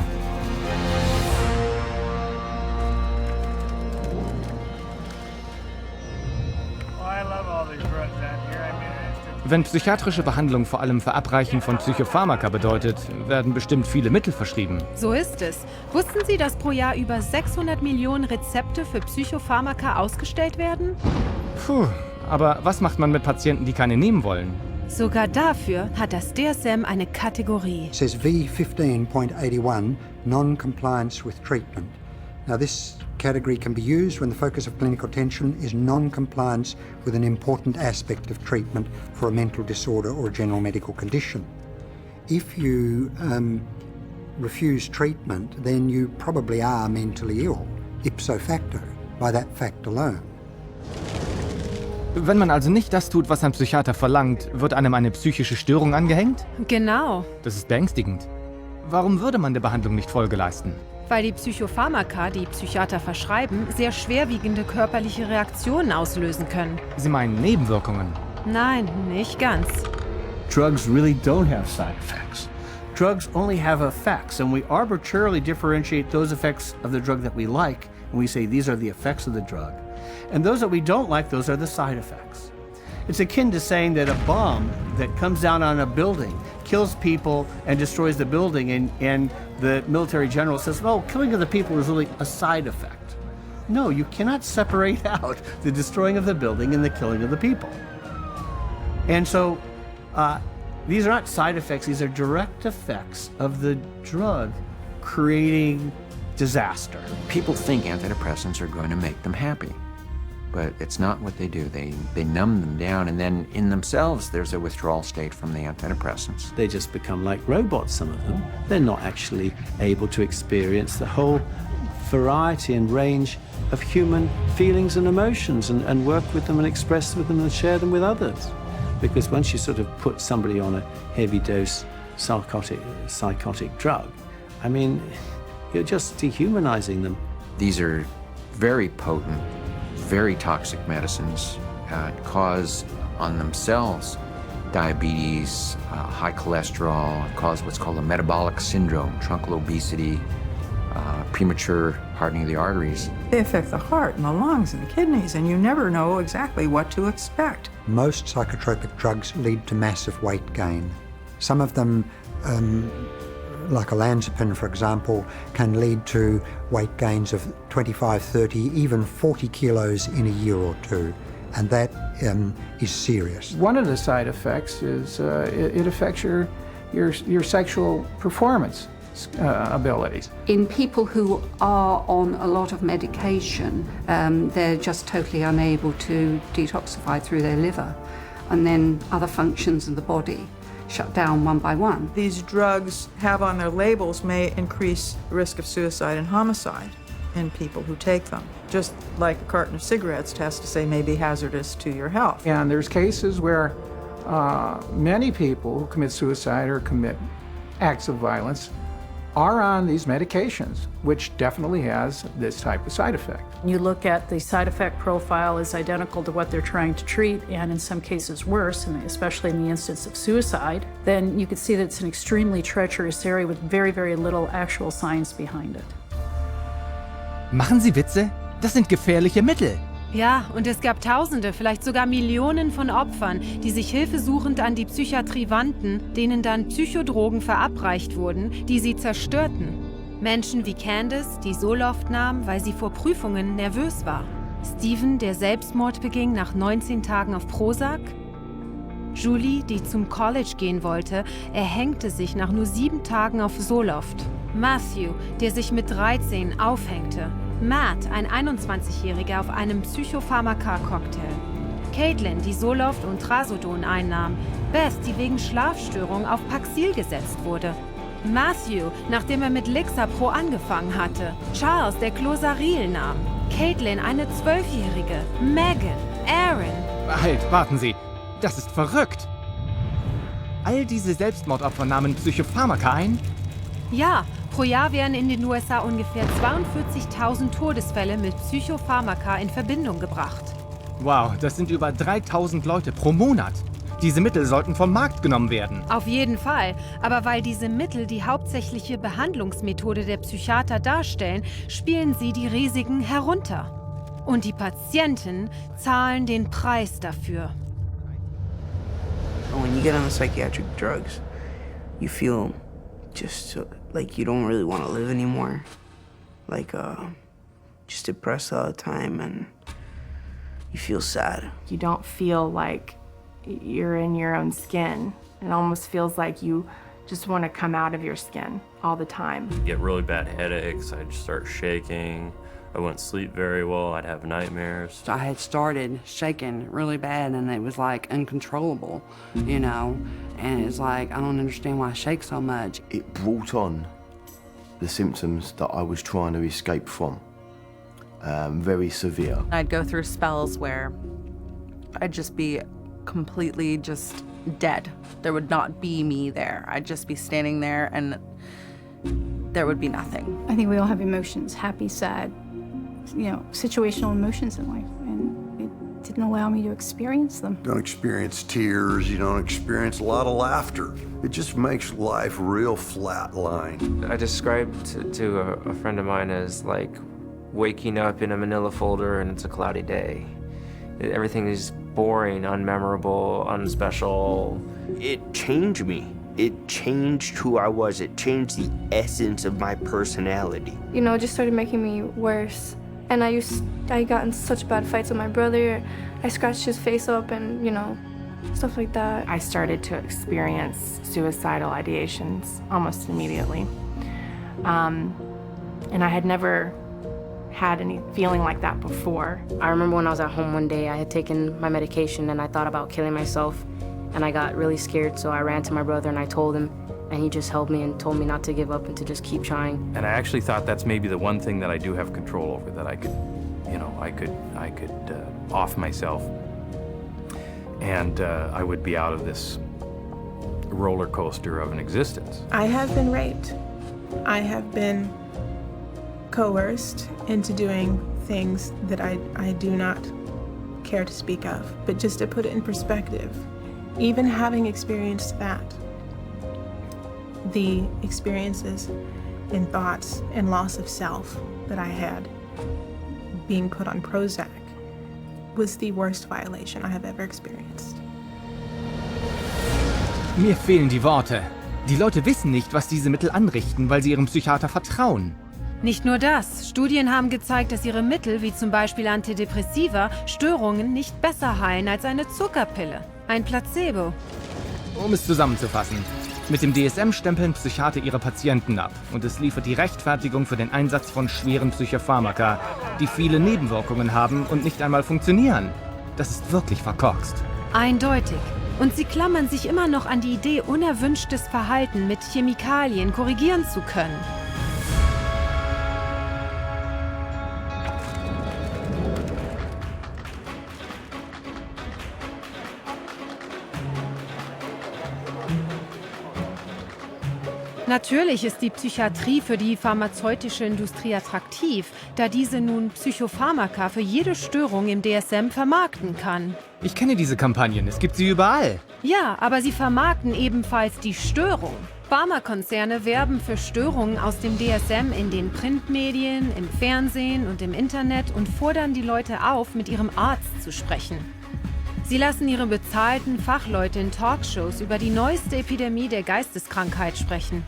Speaker 1: Wenn psychiatrische Behandlung vor allem Verabreichen von Psychopharmaka bedeutet, werden bestimmt viele Mittel verschrieben.
Speaker 2: So ist es. Wussten Sie, dass pro Jahr über 600 Millionen Rezepte für Psychopharmaka ausgestellt werden?
Speaker 1: Puh, aber was macht man mit Patienten, die keine nehmen wollen?
Speaker 2: Sogar dafür hat das DSM eine Kategorie.
Speaker 13: It says V15.81, non-compliance with treatment. Now this category can be used when the focus of clinical attention is non-compliance with an important aspect of treatment for a mental disorder or a general medical condition. If you refuse treatment, then you probably are mentally ill, ipso facto, by that fact alone.
Speaker 1: Wenn man also nicht das tut, was ein Psychiater verlangt, wird einem eine psychische Störung angehängt?
Speaker 2: Genau.
Speaker 1: Das ist beängstigend. Warum würde man der Behandlung nicht Folge leisten?
Speaker 2: Weil die Psychopharmaka, die Psychiater verschreiben, sehr schwerwiegende körperliche Reaktionen auslösen können.
Speaker 1: Sie meinen Nebenwirkungen?
Speaker 2: Nein, nicht ganz.
Speaker 14: Drugs really don't have side effects. Drugs only have effects, and we arbitrarily differentiate those effects of the drug that we like, and we say these are the effects of the drug. And those that we don't like, those are the side effects. It's akin to saying that a bomb that comes down on a building kills people and destroys the building, and the military general says, oh, killing of the people is really a side effect. No, you cannot separate out the destroying of the building and the killing of the people. And so these are not side effects, these are direct effects of the drug creating disaster.
Speaker 10: People think antidepressants are going to make them happy. But it's not what they do. They numb them down, and then in themselves there's a withdrawal state from the antidepressants.
Speaker 17: They just become like robots, some of them. They're not actually able to experience the whole variety and range of human feelings and emotions and work with them and express with them and share them with others. Because once you sort of put somebody on a heavy dose psychotic drug, I mean, you're just dehumanizing them.
Speaker 10: These are very potent, very toxic medicines, cause on themselves diabetes, high cholesterol, cause what's called a metabolic syndrome, truncal obesity, premature hardening of the arteries.
Speaker 3: They affect the heart and the lungs and the kidneys, and you never know exactly what to expect.
Speaker 13: Most psychotropic drugs lead to massive weight gain. Some of them, like olanzapine, for example, can lead to weight gains of 25, 30, even 40 kilos in a year or two, and that is serious.
Speaker 5: One of the side effects is it affects your sexual performance abilities.
Speaker 6: In people who are on a lot of medication, they're just totally unable to detoxify through their liver, and then other functions of the body shut down one by one.
Speaker 3: These drugs have on their labels may increase the risk of suicide and homicide in people who take them, just like a carton of cigarettes has to say may be hazardous to your health.
Speaker 5: And there's cases where many people who commit suicide or commit acts of violence are on these medications, which definitely has this type of side effect.
Speaker 7: You look at the side effect profile is identical to what they're trying to treat, and in some cases worse, and especially in the instance of suicide, then you could see that it's an extremely treacherous area with very, very little actual science behind it.
Speaker 1: Machen Sie Witze? Das sind gefährliche Mittel.
Speaker 2: Ja, und es gab Tausende, vielleicht sogar Millionen von Opfern, die sich hilfesuchend an die Psychiatrie wandten, denen dann Psychodrogen verabreicht wurden, die sie zerstörten. Menschen wie Candace, die Zoloft nahm, weil sie vor Prüfungen nervös war. Steven, der Selbstmord beging nach 19 Tagen auf Prozac. Julie, die zum College gehen wollte, erhängte sich nach nur 7 Tagen auf Zoloft. Matthew, der sich mit 13 aufhängte. Matt, ein 21-Jähriger auf einem Psychopharmaka-Cocktail. Caitlin, die Zoloft und Trazodon einnahm. Beth, die wegen Schlafstörung auf Paxil gesetzt wurde. Matthew, nachdem er mit Lixapro angefangen hatte. Charles, der Clozaril nahm. Caitlin, eine 12-Jährige. Megan, Aaron.
Speaker 1: Halt, warten Sie. Das ist verrückt. All diese Selbstmordopfer nahmen Psychopharmaka ein?
Speaker 2: Ja, pro Jahr werden in den USA ungefähr 42.000 Todesfälle mit Psychopharmaka in Verbindung gebracht.
Speaker 1: Wow, das sind über 3.000 Leute pro Monat. Diese Mittel sollten vom Markt genommen werden.
Speaker 2: Auf jeden Fall. Aber weil diese Mittel die hauptsächliche Behandlungsmethode der Psychiater darstellen, spielen sie die Risiken herunter. Und die Patienten zahlen den Preis dafür.
Speaker 33: When you get on the psychiatric drugs, you feel just like you don't really want to live anymore. Like, just depressed all the time, and you feel sad.
Speaker 12: You don't feel like you're in your own skin. It almost feels like you just want to come out of your skin all the time.
Speaker 15: Get really bad headaches, I'd start shaking. I wouldn't sleep very well, I'd have nightmares.
Speaker 19: I had started shaking really bad, and it was like uncontrollable, you know? And it's like, I don't understand why I shake so much.
Speaker 20: It brought on the symptoms that I was trying to escape from, very severe.
Speaker 26: I'd go through spells where I'd just be completely just dead. There would not be me there. I'd just be standing there and there would be nothing.
Speaker 32: I think we all have emotions, happy, sad, you know, situational emotions in life, and it didn't allow me to experience them.
Speaker 34: You don't experience tears, you don't experience a lot of laughter. It just makes life real flatline.
Speaker 23: I described to a friend of mine as like waking up in a manila folder and it's a cloudy day. Everything is boring, unmemorable, unspecial.
Speaker 27: It changed me. It changed who I was. It changed the essence of my personality.
Speaker 28: You know, it just started making me worse. And I got in such bad fights with my brother. I scratched his face up and, you know, stuff like that.
Speaker 12: I started to experience suicidal ideations almost immediately. And I had never had any feeling like that before.
Speaker 29: I remember when I was at home one day, I had taken my medication and I thought about killing myself, and I got really scared, so I ran to my brother and I told him, and he just held me and told me not to give up and to just keep trying.
Speaker 30: And I actually thought that's maybe the one thing that I do have control over, that I could, you know, I could off myself, and I would be out of this roller coaster of an existence.
Speaker 31: I have been raped. I have been coerced into doing things that I do not care to speak of. But just to put it in perspective, even having experienced that, the experiences in thoughts and loss of self that I had, being put on Prozac was the worst violation I have ever experienced.
Speaker 1: Mir fehlen die Worte. Die Leute wissen nicht, was diese Mittel anrichten, weil sie ihrem Psychiater vertrauen.
Speaker 2: Nicht nur das. Studien haben gezeigt, dass ihre Mittel, wie zum Beispiel Antidepressiva, Störungen nicht besser heilen als eine Zuckerpille. Ein Placebo.
Speaker 1: Um es zusammenzufassen. Mit dem DSM stempeln Psychiater ihre Patienten ab und es liefert die Rechtfertigung für den Einsatz von schweren Psychopharmaka, die viele Nebenwirkungen haben und nicht einmal funktionieren. Das ist wirklich verkorkst.
Speaker 2: Eindeutig. Und sie klammern sich immer noch an die Idee, unerwünschtes Verhalten mit Chemikalien korrigieren zu können. Natürlich ist die Psychiatrie für die pharmazeutische Industrie attraktiv, da diese nun Psychopharmaka für jede Störung im DSM vermarkten kann.
Speaker 1: Ich kenne diese Kampagnen, es gibt sie überall.
Speaker 2: Ja, aber sie vermarkten ebenfalls die Störung. Pharmakonzerne werben für Störungen aus dem DSM in den Printmedien, im Fernsehen und im Internet und fordern die Leute auf, mit ihrem Arzt zu sprechen. Sie lassen ihre bezahlten Fachleute in Talkshows über die neueste Epidemie der Geisteskrankheit sprechen.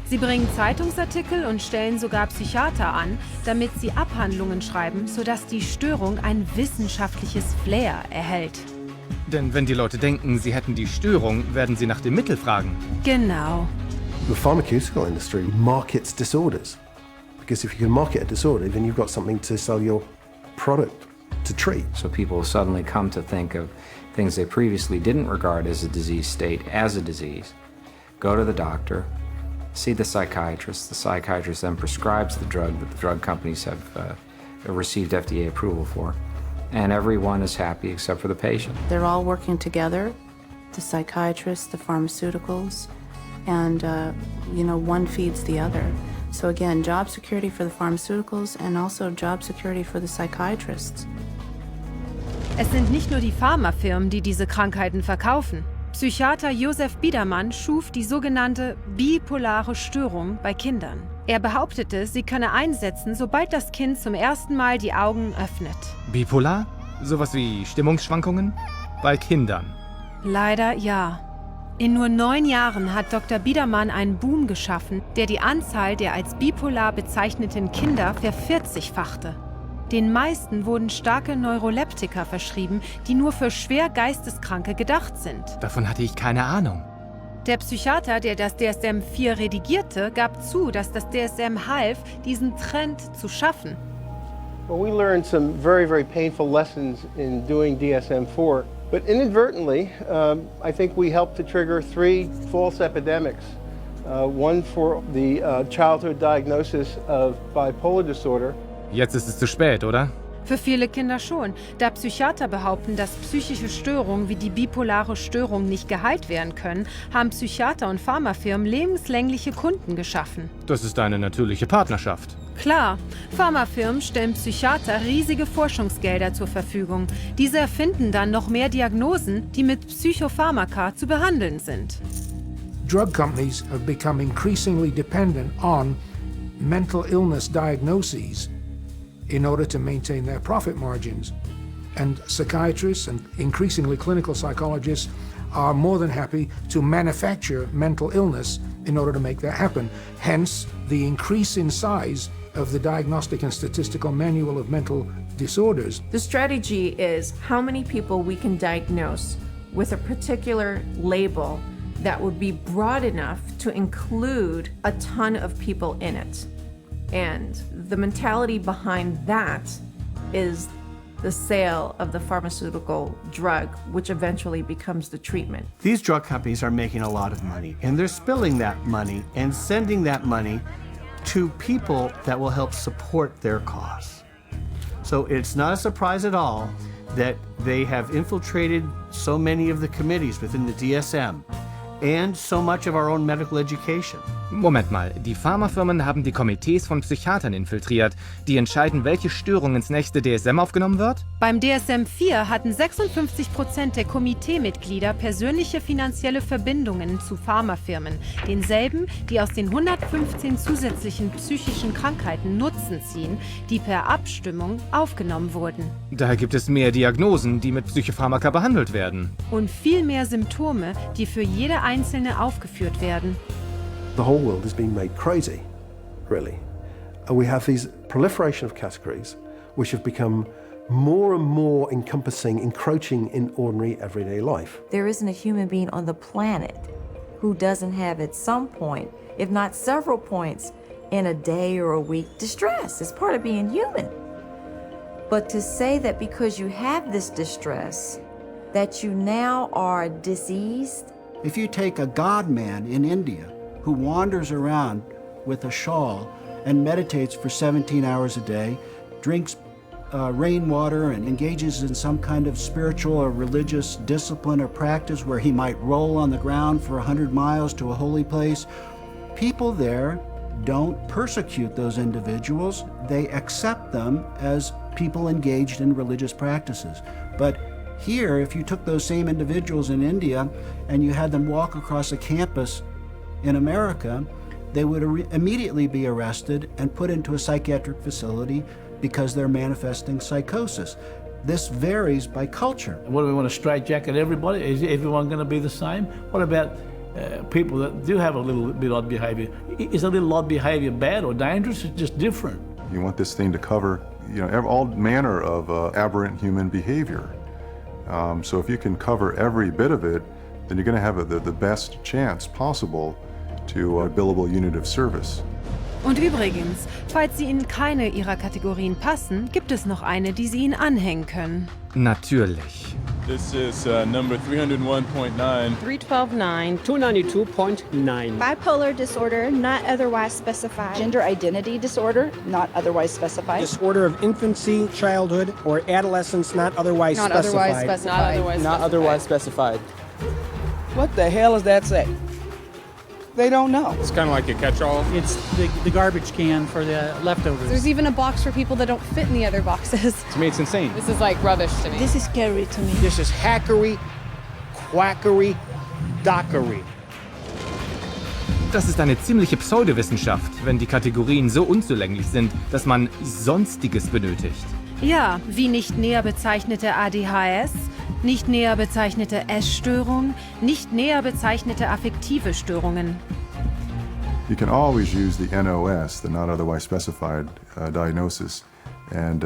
Speaker 2: Sie bringen Zeitungsartikel und stellen sogar Psychiater an, damit sie Abhandlungen schreiben, sodass die Störung ein wissenschaftliches Flair erhält.
Speaker 1: Denn wenn die Leute denken, sie hätten die Störung, werden sie nach dem Mittel fragen.
Speaker 2: Genau.
Speaker 4: The pharmaceutical industry markets disorders. Because if you can market a disorder, then you've got something to sell your product to treat.
Speaker 8: So people suddenly come to think of things they previously didn't regard as a disease state as a disease. Go to the doctor, see the psychiatrist. The psychiatrist then prescribes the drug that the drug companies have received FDA approval for. And everyone is happy except for the patient.
Speaker 9: They're all working together, the psychiatrists, the pharmaceuticals, and one feeds the other. So again, job security for the pharmaceuticals and also job security for the psychiatrists.
Speaker 2: Es sind nicht nur die Pharmafirmen, die diese Krankheiten verkaufen. Psychiater Josef Biedermann schuf die sogenannte bipolare Störung bei Kindern. Er behauptete, sie könne einsetzen, sobald das Kind zum ersten Mal die Augen öffnet.
Speaker 1: Bipolar? Sowas wie Stimmungsschwankungen? Bei Kindern?
Speaker 2: Leider ja. In nur 9 Jahren hat Dr. Biedermann einen Boom geschaffen, der die Anzahl der als bipolar bezeichneten Kinder vervierzigfachte. Den meisten wurden starke Neuroleptika verschrieben, die nur für schwer Geisteskranke gedacht sind.
Speaker 1: Davon hatte ich keine Ahnung.
Speaker 2: Der Psychiater, der das DSM-4 redigierte, gab zu, dass das DSM half, diesen Trend zu schaffen.
Speaker 10: Well, we learned some very, very painful lessons in doing DSM-4, but inadvertently, I think we helped to trigger 3 false epidemics. One for the childhood diagnosis of bipolar disorder.
Speaker 1: Jetzt ist es zu spät, oder?
Speaker 2: Für viele Kinder schon, da Psychiater behaupten, dass psychische Störungen wie die bipolare Störung nicht geheilt werden können, haben Psychiater und Pharmafirmen lebenslängliche Kunden geschaffen.
Speaker 1: Das ist eine natürliche Partnerschaft.
Speaker 2: Klar, Pharmafirmen stellen Psychiater riesige Forschungsgelder zur Verfügung. Diese erfinden dann noch mehr Diagnosen, die mit Psychopharmaka zu behandeln sind.
Speaker 5: Drug companies have become increasingly dependent on mental illness diagnoses in order to maintain their profit margins. And psychiatrists and increasingly clinical psychologists are more than happy to manufacture mental illness in order to make that happen. Hence, the increase in size of the Diagnostic and Statistical Manual of Mental Disorders.
Speaker 12: The strategy is how many people we can diagnose with a particular label that would be broad enough to include a ton of people in it. And the mentality behind that is the sale of the pharmaceutical drug, which eventually becomes the treatment.
Speaker 11: These drug companies are making a lot of money, and they're spilling that money and sending that money to people that will help support their cause. So it's not a surprise at all that they have infiltrated so many of the committees within the DSM and so much of our own medical education.
Speaker 1: Moment mal, die Pharmafirmen haben die Komitees von Psychiatern infiltriert, die entscheiden, welche Störung ins nächste DSM aufgenommen wird?
Speaker 2: Beim DSM-4 hatten 56% der Komiteemitglieder persönliche finanzielle Verbindungen zu Pharmafirmen, denselben, die aus den 115 zusätzlichen psychischen Krankheiten Nutzen ziehen, die per Abstimmung aufgenommen wurden.
Speaker 1: Daher gibt es mehr Diagnosen, die mit Psychopharmaka behandelt werden.
Speaker 2: Und viel mehr Symptome, die für jede einzelne aufgeführt werden.
Speaker 4: The whole world is being made crazy, really. And we have these proliferation of categories which have become more and more encompassing, encroaching in ordinary everyday life.
Speaker 3: There isn't a human being on the planet who doesn't have at some point, if not several points, in a day or a week, distress. It's part of being human. But to say that because you have this distress, that you now are diseased.
Speaker 6: If you take a god man in India who wanders around with a shawl and meditates for 17 hours a day, drinks rainwater and engages in some kind of spiritual or religious discipline or practice where he might roll on the ground for 100 miles to a holy place, people there don't persecute those individuals. They accept them as people engaged in religious practices. But here, if you took those same individuals in India and you had them walk across a campus in America, they would immediately be arrested and put into a psychiatric facility because they're manifesting psychosis. This varies by culture.
Speaker 7: What do we want to straitjacket everybody? Is everyone going to be the same? What about people that do have a little bit odd behavior? Is a little odd behavior bad or dangerous? It's just different.
Speaker 13: You want this thing to cover, all manner of aberrant human behavior. So if you can cover every bit of it, then you're going to have the best chance possible to a billable unit of service.
Speaker 2: Und übrigens, falls Sie in keine Ihrer Kategorien passen, gibt es noch eine, die Sie Ihnen anhängen können.
Speaker 1: Natürlich.
Speaker 14: This is number 301.9.
Speaker 15: 312.9. 292.9.
Speaker 16: Bipolar disorder, not otherwise specified.
Speaker 17: Gender identity disorder, not otherwise specified.
Speaker 18: Disorder of infancy, childhood, or adolescence, not otherwise specified.
Speaker 17: Not otherwise specified. What the hell does that say? They don't know.
Speaker 15: It's kind of like a catch-all.
Speaker 18: It's the garbage can for the leftovers.
Speaker 21: There's even a box for people that don't fit in the other boxes.
Speaker 15: To me, it's insane.
Speaker 21: This is like rubbish to me.
Speaker 16: This is scary to me.
Speaker 18: This is hackery, quackery, dockery.
Speaker 1: Das ist eine ziemliche Pseudowissenschaft, wenn die Kategorien so unzulänglich sind, dass man Sonstiges benötigt.
Speaker 2: Ja, wie nicht näher bezeichnete ADHS, nicht näher bezeichnete Essstörung, nicht näher bezeichnete affektive Störungen.
Speaker 13: You can always use the NOS, the not otherwise specified diagnosis, and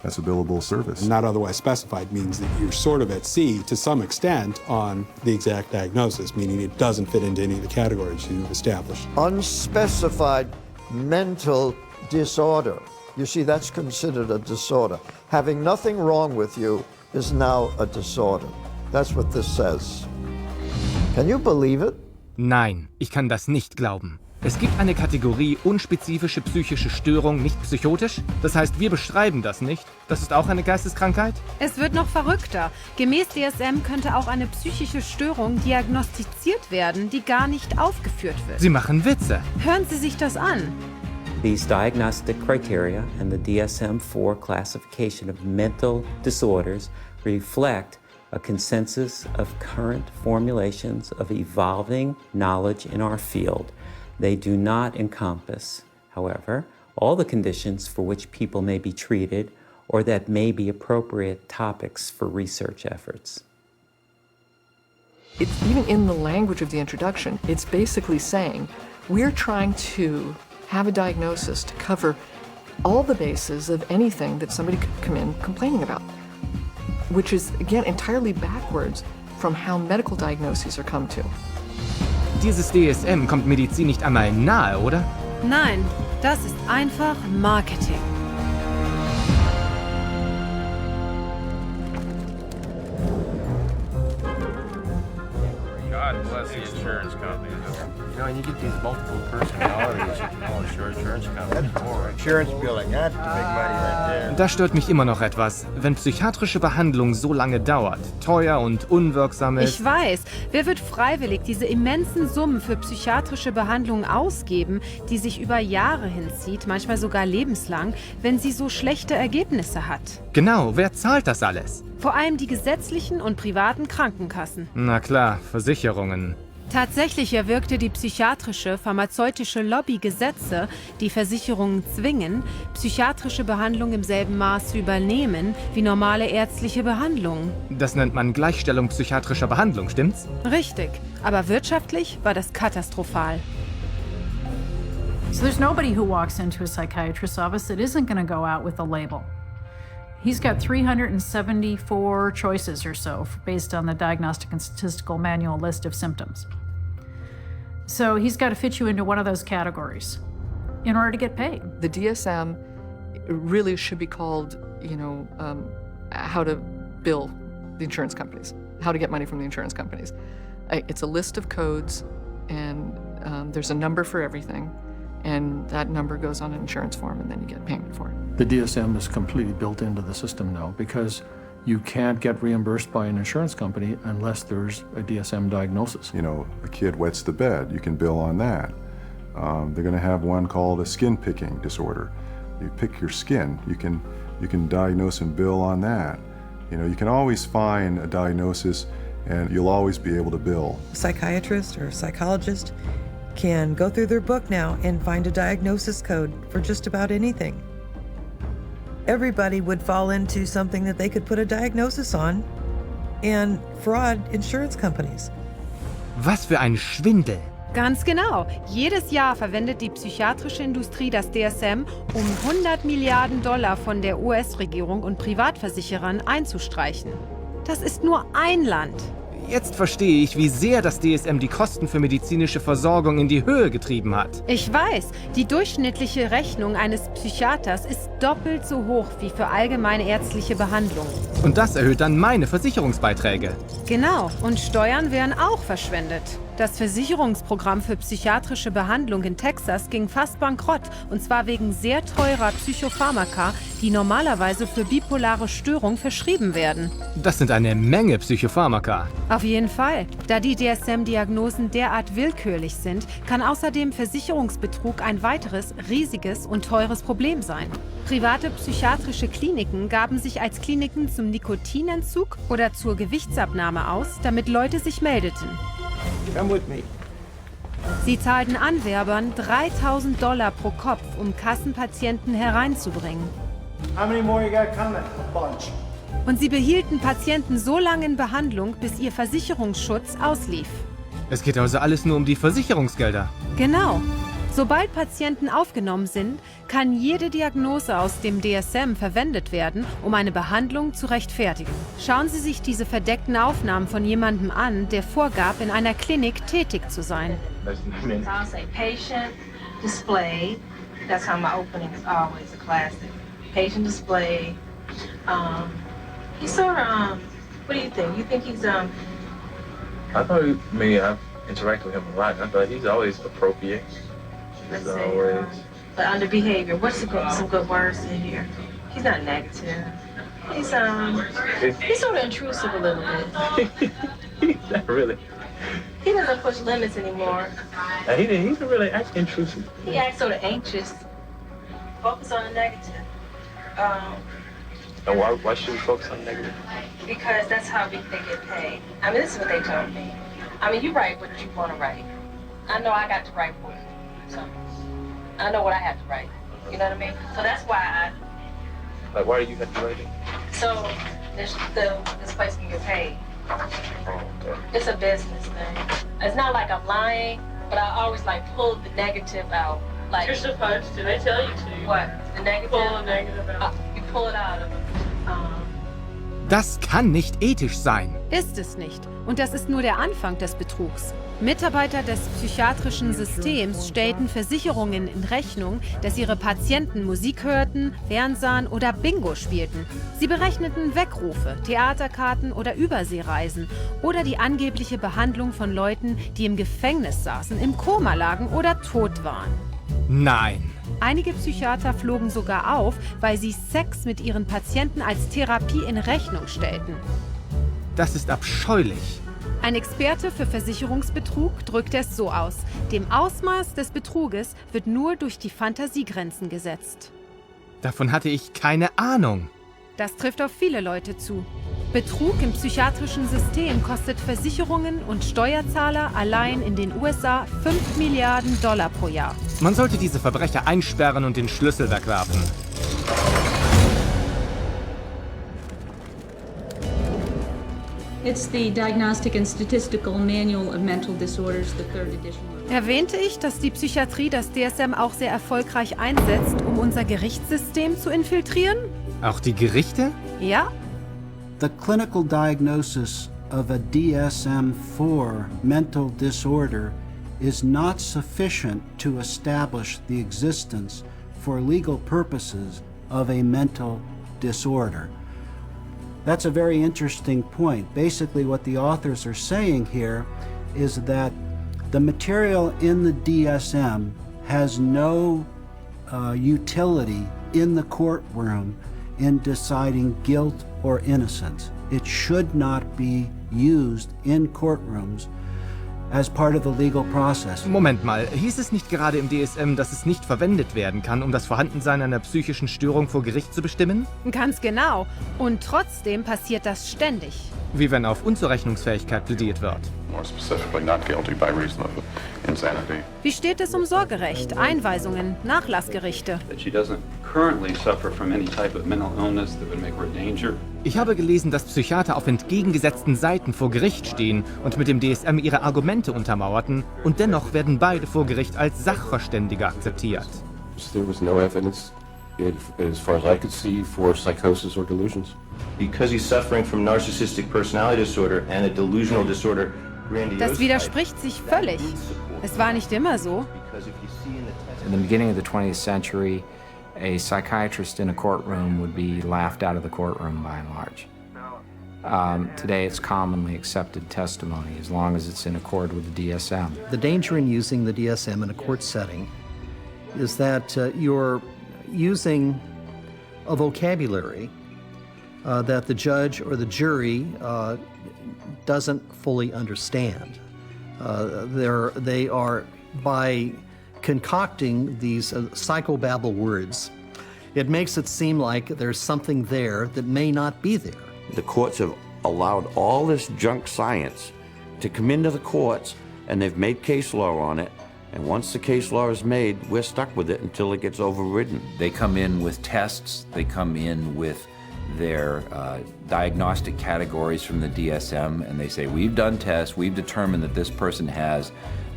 Speaker 13: that's a billable service.
Speaker 22: Not otherwise specified means that you're sort of at sea to some extent on the exact diagnosis, meaning it doesn't fit into any of the categories you've established.
Speaker 24: Unspecified mental disorder. You see, that's considered a disorder. Having nothing wrong with you is now a disorder. That's what this says. Can you believe it?
Speaker 1: Nein, ich kann das nicht glauben. Es gibt eine Kategorie unspezifische psychische Störung, nicht psychotisch. Das heißt, wir beschreiben das nicht. Das ist auch eine Geisteskrankheit?
Speaker 2: Es wird noch verrückter. Gemäß DSM könnte auch eine psychische Störung diagnostiziert werden, die gar nicht aufgeführt wird.
Speaker 1: Sie machen Witze.
Speaker 2: Hören Sie sich das an.
Speaker 25: These diagnostic criteria and the DSM-4 classification of mental disorders reflect a consensus of current formulations of evolving knowledge in our field. They do not encompass, however, all the conditions for which people may be treated or that may be appropriate topics for research efforts.
Speaker 33: It's even in the language of the introduction, it's basically saying we're trying to have a diagnosis to cover all the bases of anything that somebody could come in complaining about, which is, again, entirely backwards from how medical diagnoses are come to.
Speaker 1: Dieses DSM kommt Medizin nicht einmal nahe, oder?
Speaker 2: Nein, das ist einfach Marketing.
Speaker 30: God bless the insurance companies.
Speaker 5: know, and you get these multiple personalities that call your insurance company for insurance billing. That's the big money right there.
Speaker 1: Da stört mich immer noch etwas. Wenn psychiatrische Behandlung so lange dauert, teuer und unwirksam ist.
Speaker 2: Ich weiß. Wer wird freiwillig diese immensen Summen für psychiatrische Behandlungen ausgeben, die sich über Jahre hinzieht, manchmal sogar lebenslang, wenn sie so schlechte Ergebnisse hat?
Speaker 1: Genau, wer zahlt das alles?
Speaker 2: Vor allem die gesetzlichen und privaten Krankenkassen.
Speaker 1: Na klar, Versicherungen.
Speaker 2: Tatsächlich erwirkte die psychiatrische, pharmazeutische Lobby Gesetze, die Versicherungen zwingen, psychiatrische Behandlung im selben Maß zu übernehmen wie normale ärztliche Behandlung.
Speaker 1: Das nennt man Gleichstellung psychiatrischer Behandlung, stimmt's?
Speaker 2: Richtig, aber wirtschaftlich war das katastrophal.
Speaker 8: So there's nobody who walks into a psychiatrist's office that isn't going to go out with a label. He's got 374 choices or so based on the Diagnostic and Statistical Manual list of symptoms. So he's got to fit you into one of those categories in order to get paid.
Speaker 33: The DSM really should be called, how to bill the insurance companies, how to get money from the insurance companies. It's a list of codes, and there's a number for everything. And that number goes on an insurance form, and then you get payment for it.
Speaker 9: The DSM is completely built into the system now because you can't get reimbursed by an insurance company unless there's a DSM diagnosis.
Speaker 13: You know, a kid wets the bed, you can bill on that. They're going to have one called a skin picking disorder. You pick your skin, you can diagnose and bill on that. You know, you can always find a diagnosis, and you'll always be able to bill.
Speaker 10: A psychiatrist or a psychologist can go through their book now and find a diagnosis code for just about anything. Everybody would fall into something that they could put a diagnosis on and fraud insurance companies.
Speaker 1: Was für ein Schwindel!
Speaker 2: Ganz genau. Jedes Jahr verwendet die psychiatrische Industrie das DSM, um $100 Milliarden von der US-Regierung und Privatversicherern einzustreichen. Das ist nur ein Land.
Speaker 1: Jetzt verstehe ich, wie sehr das DSM die Kosten für medizinische Versorgung in die Höhe getrieben hat.
Speaker 2: Ich weiß, die durchschnittliche Rechnung eines Psychiaters ist doppelt so hoch wie für allgemeine ärztliche Behandlung.
Speaker 1: Und das erhöht dann meine Versicherungsbeiträge.
Speaker 2: Genau, und Steuern werden auch verschwendet. Das Versicherungsprogramm für psychiatrische Behandlung in Texas ging fast bankrott, und zwar wegen sehr teurer Psychopharmaka, die normalerweise für bipolare Störung verschrieben werden.
Speaker 1: Das sind eine Menge Psychopharmaka.
Speaker 2: Auf jeden Fall. Da die DSM-Diagnosen derart willkürlich sind, kann außerdem Versicherungsbetrug ein weiteres, riesiges und teures Problem sein. Private psychiatrische Kliniken gaben sich als Kliniken zum Nikotinentzug oder zur Gewichtsabnahme aus, damit Leute sich meldeten.
Speaker 5: Come with me.
Speaker 2: Sie zahlten Anwerbern $3.000 pro Kopf, um Kassenpatienten hereinzubringen.
Speaker 5: How many more you got coming? A bunch.
Speaker 2: Und sie behielten Patienten so lange in Behandlung, bis ihr Versicherungsschutz auslief.
Speaker 1: Es geht also alles nur um die Versicherungsgelder.
Speaker 2: Genau. Sobald Patienten aufgenommen sind, kann jede Diagnose aus dem DSM verwendet werden, um eine Behandlung zu rechtfertigen. Schauen Sie sich diese verdeckten Aufnahmen von jemandem an, der vorgab, in einer Klinik tätig zu sein.
Speaker 19: I'll say patient display. That's how my opening is always a classic. Patient display. He's sort of, what do you think? You think he's,
Speaker 20: I thought, I've interacted with him a lot. I thought he's always appropriate.
Speaker 19: let's say, but under behavior, what's some good words in here? He's not negative. He's sort of intrusive a little bit.
Speaker 20: Not really.
Speaker 19: He doesn't push limits anymore.
Speaker 20: He doesn't really act intrusive.
Speaker 19: He acts sort of anxious. Focus on the negative.
Speaker 20: And why should we focus on the negative?
Speaker 19: Because that's how they get paid. I mean, this is what they told me. I mean, you write what you want to write. I know I got to write for you. So I know what I have to write. You know what I mean? So that's why
Speaker 20: Like, why do you have to write it?
Speaker 19: So this place can get paid.
Speaker 20: Oh, okay.
Speaker 19: It's a business thing. It's not like I'm lying, but I always like pull the negative out. Like
Speaker 23: you're supposed to. They tell you to.
Speaker 19: What? The negative?
Speaker 23: Pull the negative out.
Speaker 19: You pull it out of
Speaker 1: Das kann nicht ethisch sein.
Speaker 2: Ist es nicht. Und das ist nur der Anfang des Betrugs. Mitarbeiter des psychiatrischen Systems stellten Versicherungen in Rechnung, dass ihre Patienten Musik hörten, Fernsahen oder Bingo spielten. Sie berechneten Wegrufe, Theaterkarten oder Überseereisen oder die angebliche Behandlung von Leuten, die im Gefängnis saßen, im Koma lagen oder tot waren.
Speaker 1: Nein.
Speaker 2: Einige Psychiater flogen sogar auf, weil sie Sex mit ihren Patienten als Therapie in Rechnung stellten.
Speaker 1: Das ist abscheulich.
Speaker 2: Ein Experte für Versicherungsbetrug drückt es so aus: Dem Ausmaß des Betruges wird nur durch die Fantasiegrenzen gesetzt.
Speaker 1: Davon hatte ich keine Ahnung.
Speaker 2: Das trifft auf viele Leute zu. Betrug im psychiatrischen System kostet Versicherungen und Steuerzahler allein in den USA $5 Milliarden pro Jahr.
Speaker 1: Man sollte diese Verbrecher einsperren und den Schlüssel wegwerfen.
Speaker 3: It's the Diagnostic and Statistical Manual of Mental Disorders, the 3rd edition.
Speaker 2: Erwähnte ich, dass die Psychiatrie das DSM auch sehr erfolgreich einsetzt, um unser Gerichtssystem zu infiltrieren?
Speaker 1: Auch die Gerichte?
Speaker 2: Ja.
Speaker 4: The clinical diagnosis of a DSM-4 mental disorder is not sufficient to establish the existence for legal purposes of a mental disorder. That's a very interesting point. Basically, what the authors are saying here is that the material in the DSM has no utility in the courtroom in deciding guilt or innocence. It should not be used in courtrooms as part of the legal process.
Speaker 1: Moment mal, hieß es nicht gerade im DSM, dass es nicht verwendet werden kann, um das Vorhandensein einer psychischen Störung vor Gericht zu bestimmen?
Speaker 2: Ganz genau. Und trotzdem passiert das ständig.
Speaker 1: Wie wenn auf Unzurechnungsfähigkeit plädiert wird.
Speaker 6: More specifically, not guilty by reason of insanity.
Speaker 2: Wie steht es um Sorgerecht, Einweisungen, Nachlassgerichte?
Speaker 7: That she doesn't currently suffer from any type of mental illness that would make her a danger.
Speaker 1: Ich habe gelesen, dass Psychiater auf entgegengesetzten Seiten vor Gericht stehen und mit dem DSM ihre Argumente untermauerten, und dennoch werden beide vor Gericht als Sachverständige akzeptiert.
Speaker 6: There was no evidence, as far as I could see, for psychosis or delusions.
Speaker 11: Because he's suffering from narcissistic personality disorder and a delusional disorder.
Speaker 2: Das widerspricht sich völlig. Es war nicht immer so.
Speaker 12: In the beginning of the 20th century, a psychiatrist in a courtroom would be laughed out of the courtroom by and large. Today, it's commonly accepted testimony as long as it's in accord with the DSM.
Speaker 23: The danger in using the DSM in a court setting is that you're using a vocabulary that the judge or the jury doesn't fully understand. They are, by concocting these psychobabble words, it makes it seem like there's something there that may not be there.
Speaker 26: The courts have allowed all this junk science to come into the courts, and they've made case law on it. And once the case law is made, we're stuck with it until it gets overridden.
Speaker 25: They come in with tests, they come in with their diagnostic categories from the DSM, and they say, we've done tests, we've determined that this person has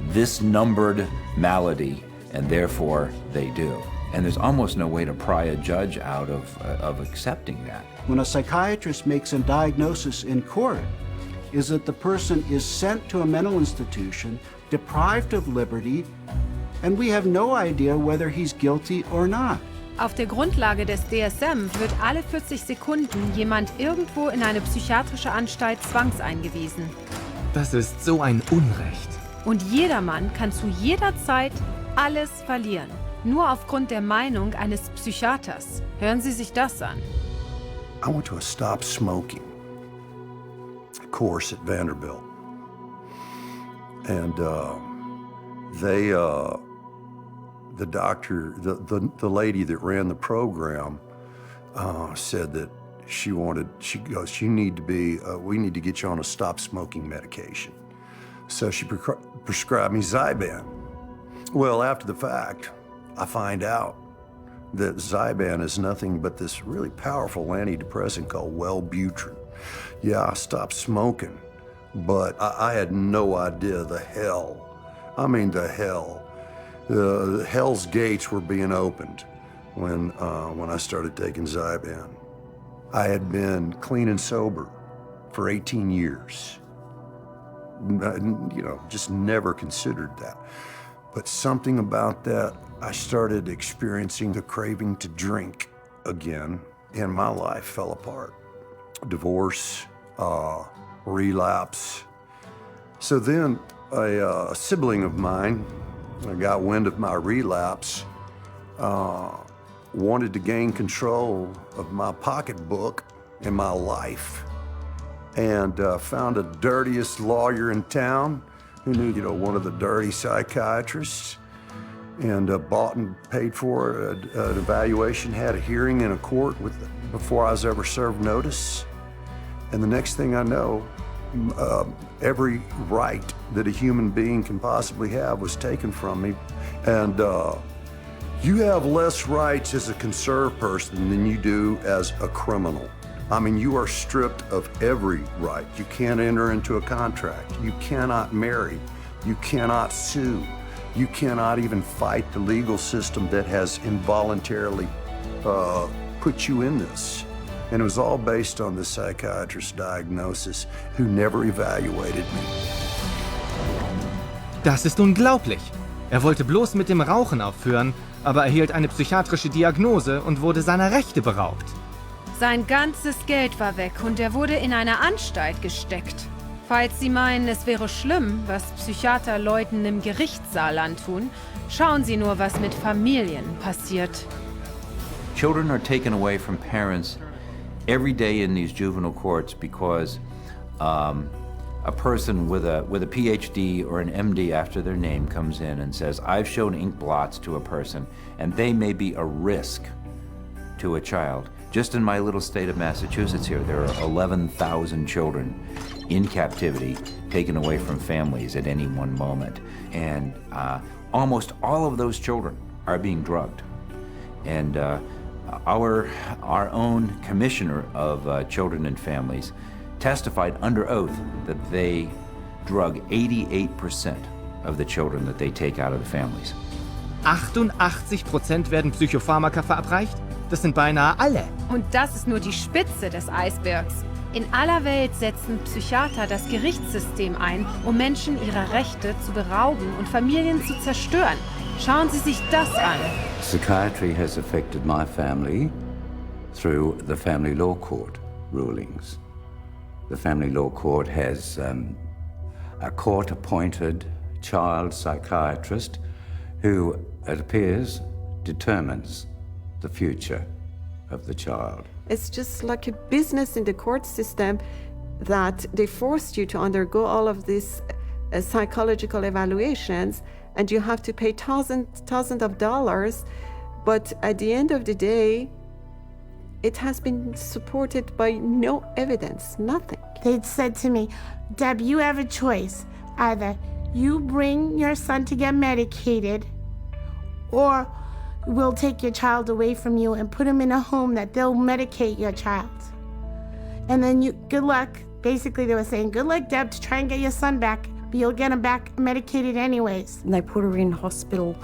Speaker 25: this numbered malady, and therefore they do. And there's almost no way to pry a judge out of accepting that.
Speaker 4: When a psychiatrist makes a diagnosis in court, is that the person is sent to a mental institution, deprived of liberty, and we have no idea whether he's guilty or not.
Speaker 2: Auf der Grundlage des DSM wird alle 40 Sekunden jemand irgendwo in eine psychiatrische Anstalt zwangseingewiesen.
Speaker 1: Das ist so ein Unrecht.
Speaker 2: Und jedermann kann zu jeder Zeit alles verlieren. Nur aufgrund der Meinung eines Psychiaters. Hören Sie sich das an.
Speaker 27: I went to a stop smoking course at Vanderbilt. And the doctor, the lady that ran the program said that she goes, you need to be, we need to get you on a stop smoking medication. So she prescribed me Zyban. Well, after the fact, I find out that Zyban is nothing but this really powerful antidepressant called Wellbutrin. Yeah, I stopped smoking, but I had no idea the hell. I mean, the hell. The hell's gates were being opened when I started taking Zyban. I had been clean and sober for 18 years. You know, just never considered that. But something about that, I started experiencing the craving to drink again, and my life fell apart. Divorce, relapse. So then a sibling of mine got wind of my relapse, wanted to gain control of my pocketbook and my life, and found the dirtiest lawyer in town who knew, you know, one of the dirty psychiatrists, and bought and paid for an evaluation, had a hearing in a court before I was ever served notice. And the next thing I know, every right that a human being can possibly have was taken from me. And you have less rights as a conserved person than you do as a criminal. I mean, you are stripped of every right. You can't enter into a contract. You cannot marry. You cannot sue. You cannot even fight the legal system that has involuntarily put you in this. And it was all based on the psychiatrist's diagnosis, who never evaluated me.
Speaker 1: Das ist unglaublich. Er wollte bloß mit dem Rauchen aufhören, aber erhielt eine psychiatrische Diagnose und wurde seiner Rechte beraubt.
Speaker 2: Sein ganzes Geld war weg und er wurde in eine Anstalt gesteckt. Falls Sie meinen, es wäre schlimm, was Psychiater Leuten im Gerichtssaal antun, schauen Sie nur, was mit Familien passiert.
Speaker 26: Children are taken away from parents every day in these juvenile courts because a person with a PhD or an MD after their name comes in and says, I've shown ink blots to a person, and they may be a risk to a child. Just in my little state of Massachusetts here, there are 11,000 children in captivity, taken away from families at any one moment. And almost all of those children are being drugged. And our own commissioner of children and families testified under oath that they drug 88% of the children that they take out of the families.
Speaker 1: 88% werden Psychopharmaka verabreicht? Das sind beinahe alle.
Speaker 2: Und das ist nur die Spitze des Eisbergs. In aller Welt setzen Psychiater das Gerichtssystem ein, um Menschen ihrer Rechte zu berauben und Familien zu zerstören. Schauen Sie sich das an.
Speaker 26: Psychiatry has affected my family through the family law court rulings. The family law court has a court-appointed child psychiatrist who, it appears, determines the future of the child.
Speaker 14: It's just like a business in the court system that they forced you to undergo all of these psychological evaluations, and you have to pay thousands of dollars. But at the end of the day, it has been supported by no evidence, nothing.
Speaker 15: They'd said to me, Deb, you have a choice. Either you bring your son to get medicated, or we'll take your child away from you and put him in a home that they'll medicate your child. And then good luck. Basically, they were saying, good luck, Deb, to try and get your son back, but you'll get him back medicated anyways.
Speaker 16: And they put her in hospital,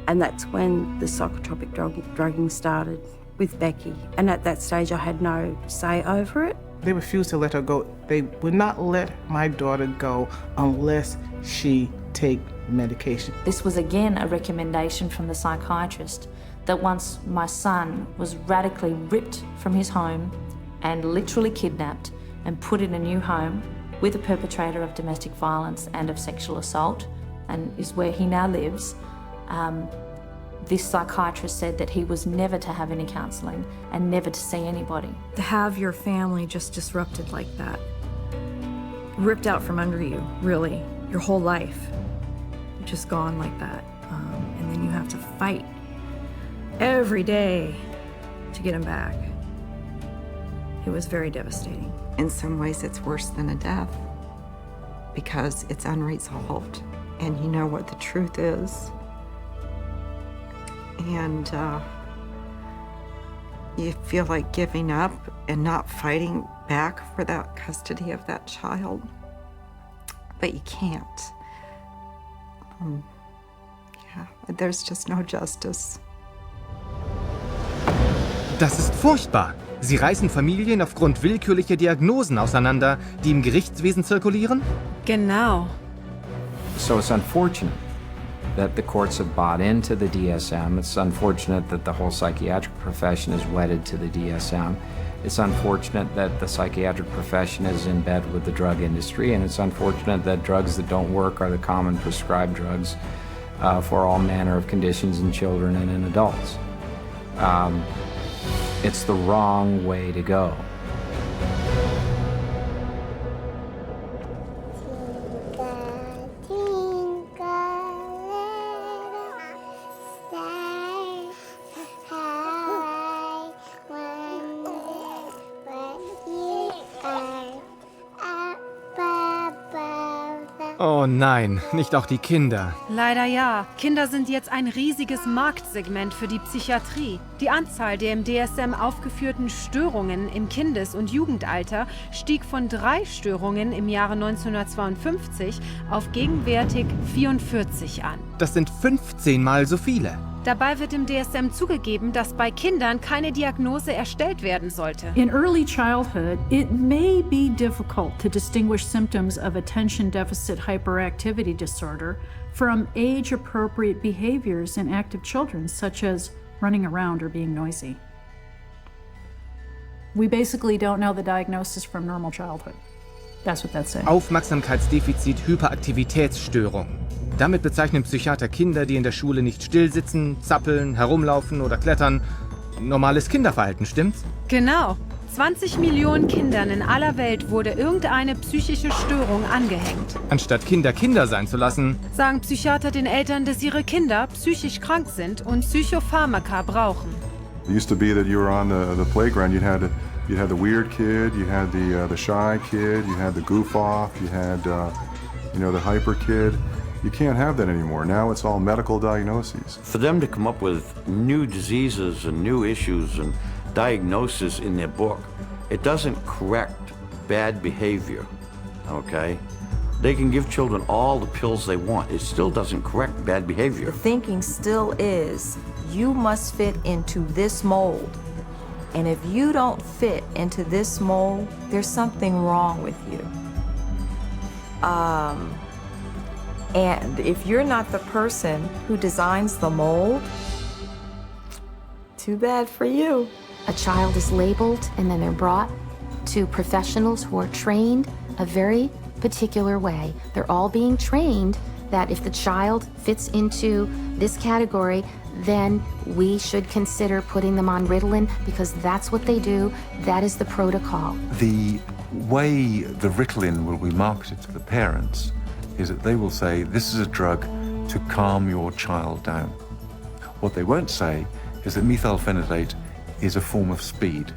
Speaker 16: and that's when the psychotropic drugging started with Becky. And at that stage, I had no say over it.
Speaker 17: They refused to let her go. They would not let my daughter go unless she take medication.
Speaker 18: This was again a recommendation from the psychiatrist that once my son was radically ripped from his home and literally kidnapped and put in a new home with a perpetrator of domestic violence and of sexual assault, and is where he now lives, this psychiatrist said that he was never to have any counselling and never to see anybody.
Speaker 21: To have your family just disrupted like that, ripped out from under you, really, your whole life, just gone like that. And then you have to fight every day to get him back. It was very devastating.
Speaker 22: In some ways, it's worse than a death because it's unresolved and you know what the truth is. And you feel like giving up and not fighting back for that custody of that child, but you can't. There's just no justice.
Speaker 1: Das ist furchtbar. Sie reißen Familien aufgrund willkürlicher Diagnosen auseinander, die im Gerichtswesen zirkulieren?
Speaker 2: Genau.
Speaker 12: So it's unfortunate that the courts have bought into the DSM. It's unfortunate that the whole psychiatric profession is wedded to the DSM. It's unfortunate that the psychiatric profession is in bed with the drug industry, and it's unfortunate that drugs that don't work are the common prescribed drugs for all manner of conditions in children and in adults. It's the wrong way to go.
Speaker 1: Oh nein, nicht auch die Kinder.
Speaker 2: Leider ja. Kinder sind jetzt ein riesiges Marktsegment für die Psychiatrie. Die Anzahl der im DSM aufgeführten Störungen im Kindes- und Jugendalter stieg von 3 Störungen im Jahre 1952 auf gegenwärtig 44 an.
Speaker 1: Das sind 15 Mal so viele.
Speaker 2: Dabei wird im DSM zugegeben, dass bei Kindern keine Diagnose erstellt werden sollte.
Speaker 5: In early childhood, it may be difficult to distinguish symptoms of attention deficit hyperactivity disorder from age-appropriate behaviors in active children, such as running around or being noisy. We basically don't know the diagnosis from normal childhood. That's what that's saying.
Speaker 1: Aufmerksamkeitsdefizit-Hyperaktivitätsstörung. Damit bezeichnen Psychiater Kinder, die in der Schule nicht stillsitzen, zappeln, herumlaufen oder klettern. Normales Kinderverhalten, stimmt's?
Speaker 2: Genau. 20 Millionen Kindern in aller Welt wurde irgendeine psychische Störung angehängt.
Speaker 1: Anstatt Kinder Kinder sein zu lassen,
Speaker 2: sagen Psychiater den Eltern, dass ihre Kinder psychisch krank sind und Psychopharmaka brauchen.
Speaker 8: It used to be that you were on the playground, you'd had the weird kid, you had the shy kid, you had the goof off, you had the hyper kid. You can't have that anymore. Now it's all medical diagnoses.
Speaker 9: For them to come up with new diseases and new issues and diagnosis in their book, it doesn't correct bad behavior, okay? They can give children all the pills they want. It still doesn't correct bad behavior.
Speaker 10: The thinking still is, you must fit into this mold. And if you don't fit into this mold, there's something wrong with you. And if you're not the person who designs the mold, too bad for you.
Speaker 13: A child is labeled and then they're brought to professionals who are trained a very particular way. They're all being trained that if the child fits into this category, then we should consider putting them on Ritalin because that's what they do. That is the protocol.
Speaker 20: The way the Ritalin will be marketed to the parents is that they will say, this is a drug to calm your child down. What they won't say is that methylphenidate is a form of speed.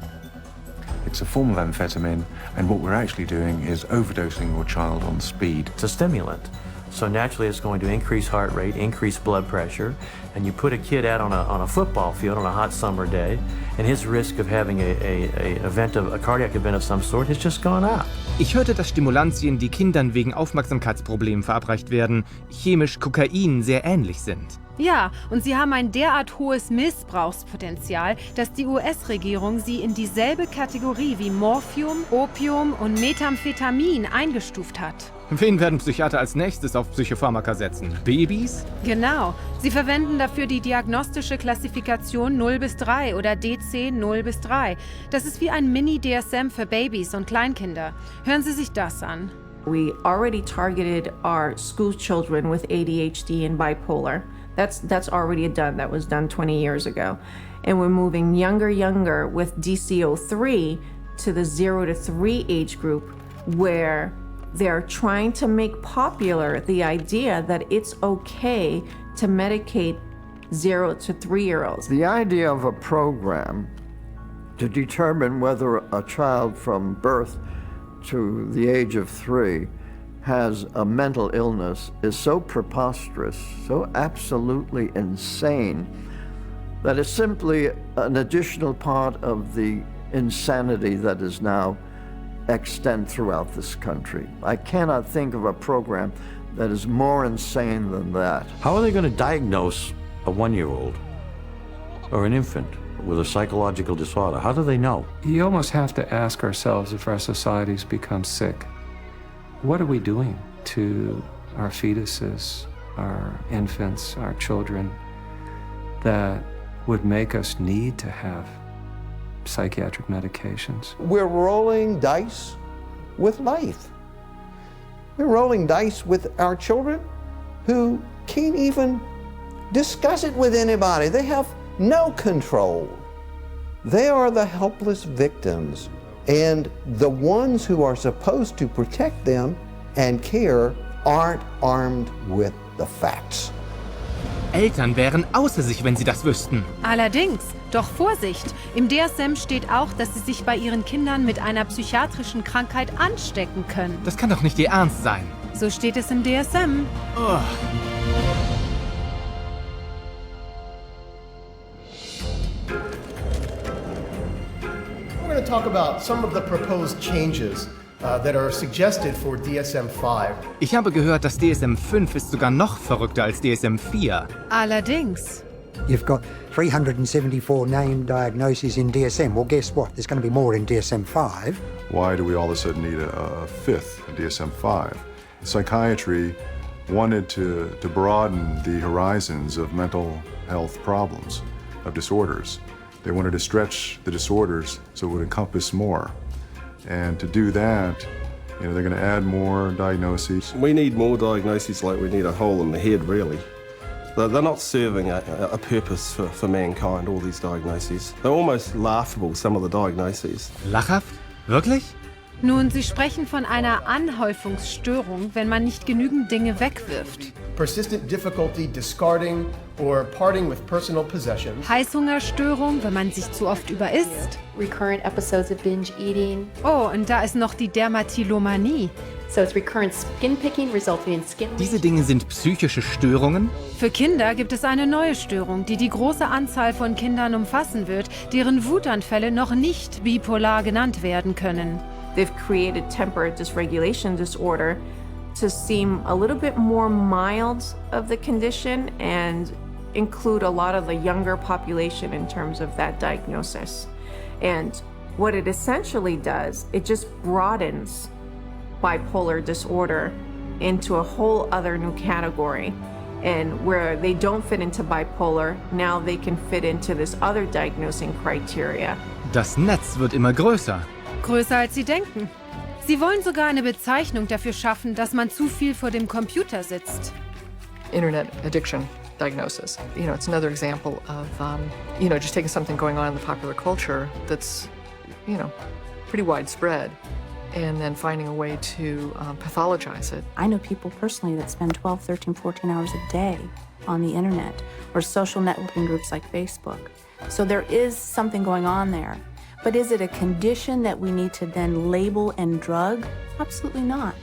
Speaker 20: It's a form of amphetamine, and what we're actually doing is overdosing your child on speed.
Speaker 24: It's a stimulant. So naturally it's going to increase heart rate, increase blood pressure, and you put a kid out on a football field on a hot summer day, and his risk of having a cardiac event of some sort has just gone up.
Speaker 1: Ich hörte, dass Stimulantien, die Kindern wegen Aufmerksamkeitsproblemen verabreicht werden, chemisch Kokain sehr ähnlich sind.
Speaker 2: Ja, und sie haben ein derart hohes Missbrauchspotenzial, dass die US-Regierung sie in dieselbe Kategorie wie Morphium, Opium und Methamphetamin eingestuft hat.
Speaker 1: Wen werden Psychiater als nächstes auf Psychopharmaka setzen? Babys?
Speaker 2: Genau. Sie verwenden dafür die diagnostische Klassifikation 0 bis 3 oder DC 0 bis 3. Das ist wie ein Mini-DSM für Babys und Kleinkinder. Hören Sie sich das an.
Speaker 28: We already targeted our school children with ADHD and bipolar. That's already done. That was done 20 years ago. And we're moving younger with DC-03 to the 0 to 3 age group where they're trying to make popular the idea that it's okay to medicate 0 to 3-year-olds.
Speaker 29: The idea of a program to determine whether a child from birth to the age of 3 has a mental illness is so preposterous, so absolutely insane, that it's simply an additional part of the insanity that is now extant throughout this country. I cannot think of a program that is more insane than that.
Speaker 9: How are they going to diagnose a 1-year-old or an infant with a psychological disorder? How do they know?
Speaker 3: You almost have to ask ourselves, if our societies become sick, what are we doing to our fetuses, our infants, our children, that would make us need to have psychiatric medications?
Speaker 4: We're rolling dice with life. We're rolling dice with our children who can't even discuss it with anybody. They have no control. They are the helpless victims, and the ones who are supposed to protect them and care aren't armed with the facts.
Speaker 1: Eltern wären außer sich, wenn sie das wüssten.
Speaker 2: Allerdings, doch Vorsicht, im DSM steht auch, dass sie sich bei ihren Kindern mit einer psychiatrischen Krankheit anstecken können.
Speaker 1: Das kann doch nicht Ihr Ernst sein.
Speaker 2: So steht es im DSM.
Speaker 1: Oh.
Speaker 6: We're going to talk about some of the proposed changes that are suggested for DSM-5.
Speaker 1: Ich habe gehört, dass DSM-5 ist sogar noch verrückter als DSM-4.
Speaker 2: Allerdings.
Speaker 7: You've got 374 named diagnoses in DSM. Well, guess what? There's going to be more in DSM-5.
Speaker 8: Why do we all of a sudden need a fifth DSM-5? Psychiatry wanted to broaden the horizons of mental health problems, of disorders. They wanted to stretch the disorders so it would encompass more. And to do that, they're going to add more diagnoses.
Speaker 11: We need more diagnoses like we need a hole in the head, really. They're not serving a purpose for mankind, all these diagnoses. They're almost laughable, some of the diagnoses.
Speaker 1: Lachhaft? Wirklich?
Speaker 2: Nun, Sie sprechen von einer Anhäufungsstörung, wenn man nicht genügend Dinge wegwirft.
Speaker 6: Persistent difficulty discarding or parting with personal possessions.
Speaker 2: Heißhungerstörung, wenn man sich zu oft überisst.
Speaker 19: Recurrent episodes of binge eating.
Speaker 2: Oh, und da ist noch die Dermatillomanie.
Speaker 19: So it's recurrent skin picking resulting in skin.
Speaker 1: Diese Dinge sind psychische Störungen?
Speaker 2: Für Kinder gibt es eine neue Störung, die die große Anzahl von Kindern umfassen wird, deren Wutanfälle noch nicht bipolar genannt werden können.
Speaker 28: They've created temper dysregulation disorder to seem a little bit more mild of the condition and include a lot of the younger population in terms of that diagnosis. And what it essentially does, it just broadens bipolar disorder into a whole other new category. And where they don't fit into bipolar, now they can fit into this other diagnosing criteria.
Speaker 1: Das Netz wird immer größer.
Speaker 2: Größer als Sie denken. Sie wollen sogar eine Bezeichnung dafür schaffen, dass man zu viel vor dem Computer sitzt.
Speaker 23: Internet addiction diagnosis. It's another example of, just taking something going on in the popular culture that's, pretty widespread and then finding a way to pathologize it.
Speaker 25: I know people personally that spend 12, 13, 14 hours a day on the internet or social networking groups like Facebook. So there is something going on there. But is it a condition that we need to then label and drug? Absolutely not.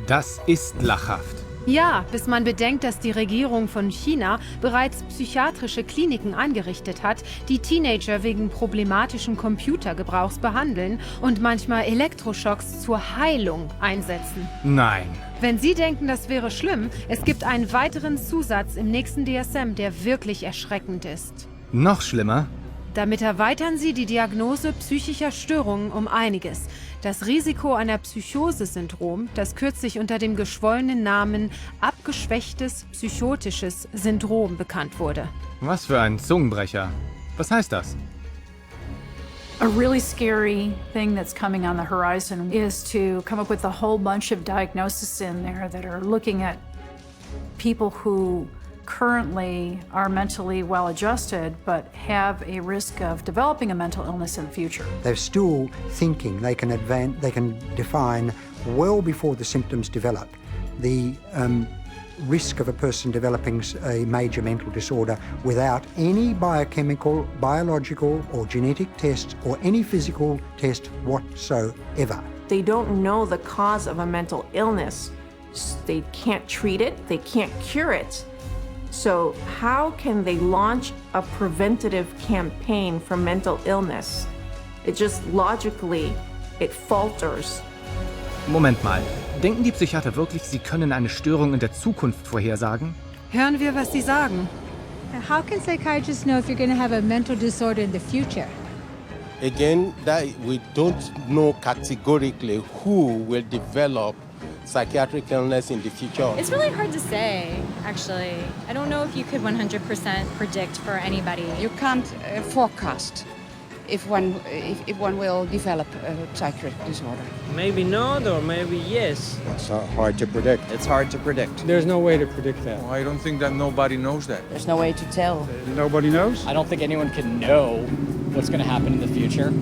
Speaker 1: Das ist lachhaft.
Speaker 2: Ja, bis man bedenkt, dass die Regierung von China bereits psychiatrische Kliniken eingerichtet hat, die Teenager wegen problematischen Computergebrauchs behandeln und manchmal Elektroschocks zur Heilung einsetzen.
Speaker 1: Nein.
Speaker 2: Wenn Sie denken, das wäre schlimm, es gibt einen weiteren Zusatz im nächsten DSM, der wirklich erschreckend ist.
Speaker 1: Noch schlimmer?
Speaker 2: Damit erweitern Sie die Diagnose psychischer Störungen um einiges. Das Risiko einer Psychose-Syndrom, das kürzlich unter dem geschwollenen Namen abgeschwächtes psychotisches Syndrom bekannt wurde.
Speaker 1: Was für ein Zungenbrecher. Was heißt das?
Speaker 5: A really scary thing that's coming on the horizon is to come up with a whole bunch of diagnoses in there that are looking at people who currently are mentally well-adjusted but have a risk of developing a mental illness in the future.
Speaker 7: They're still thinking they can define well before the symptoms develop the risk of a person developing a major mental disorder without any biochemical, biological or genetic test or any physical test whatsoever.
Speaker 28: They don't know the cause of a mental illness. They can't treat it, they can't cure it. So how can they launch a preventative campaign for mental illness? It just logically, it falters.
Speaker 1: Moment mal. Denken die Psychiater wirklich, sie können eine Störung in der Zukunft vorhersagen?
Speaker 2: Hören wir, was Sie sagen.
Speaker 14: How can psychiatrists know if you're going to have a mental disorder in the future?
Speaker 15: Again, that we don't know categorically who will develop psychiatric illness in the future.
Speaker 16: It's really hard to say, actually. I don't know if you could 100% predict for anybody.
Speaker 17: You can't forecast if one will develop a psychiatric disorder.
Speaker 18: Maybe not, or maybe yes.
Speaker 21: It's hard to predict.
Speaker 18: It's hard to predict.
Speaker 21: There's no way to predict that.
Speaker 22: Well, I don't think that nobody knows that.
Speaker 17: There's no way to tell.
Speaker 21: Nobody knows?
Speaker 26: I don't think anyone can know what's going to happen in the future.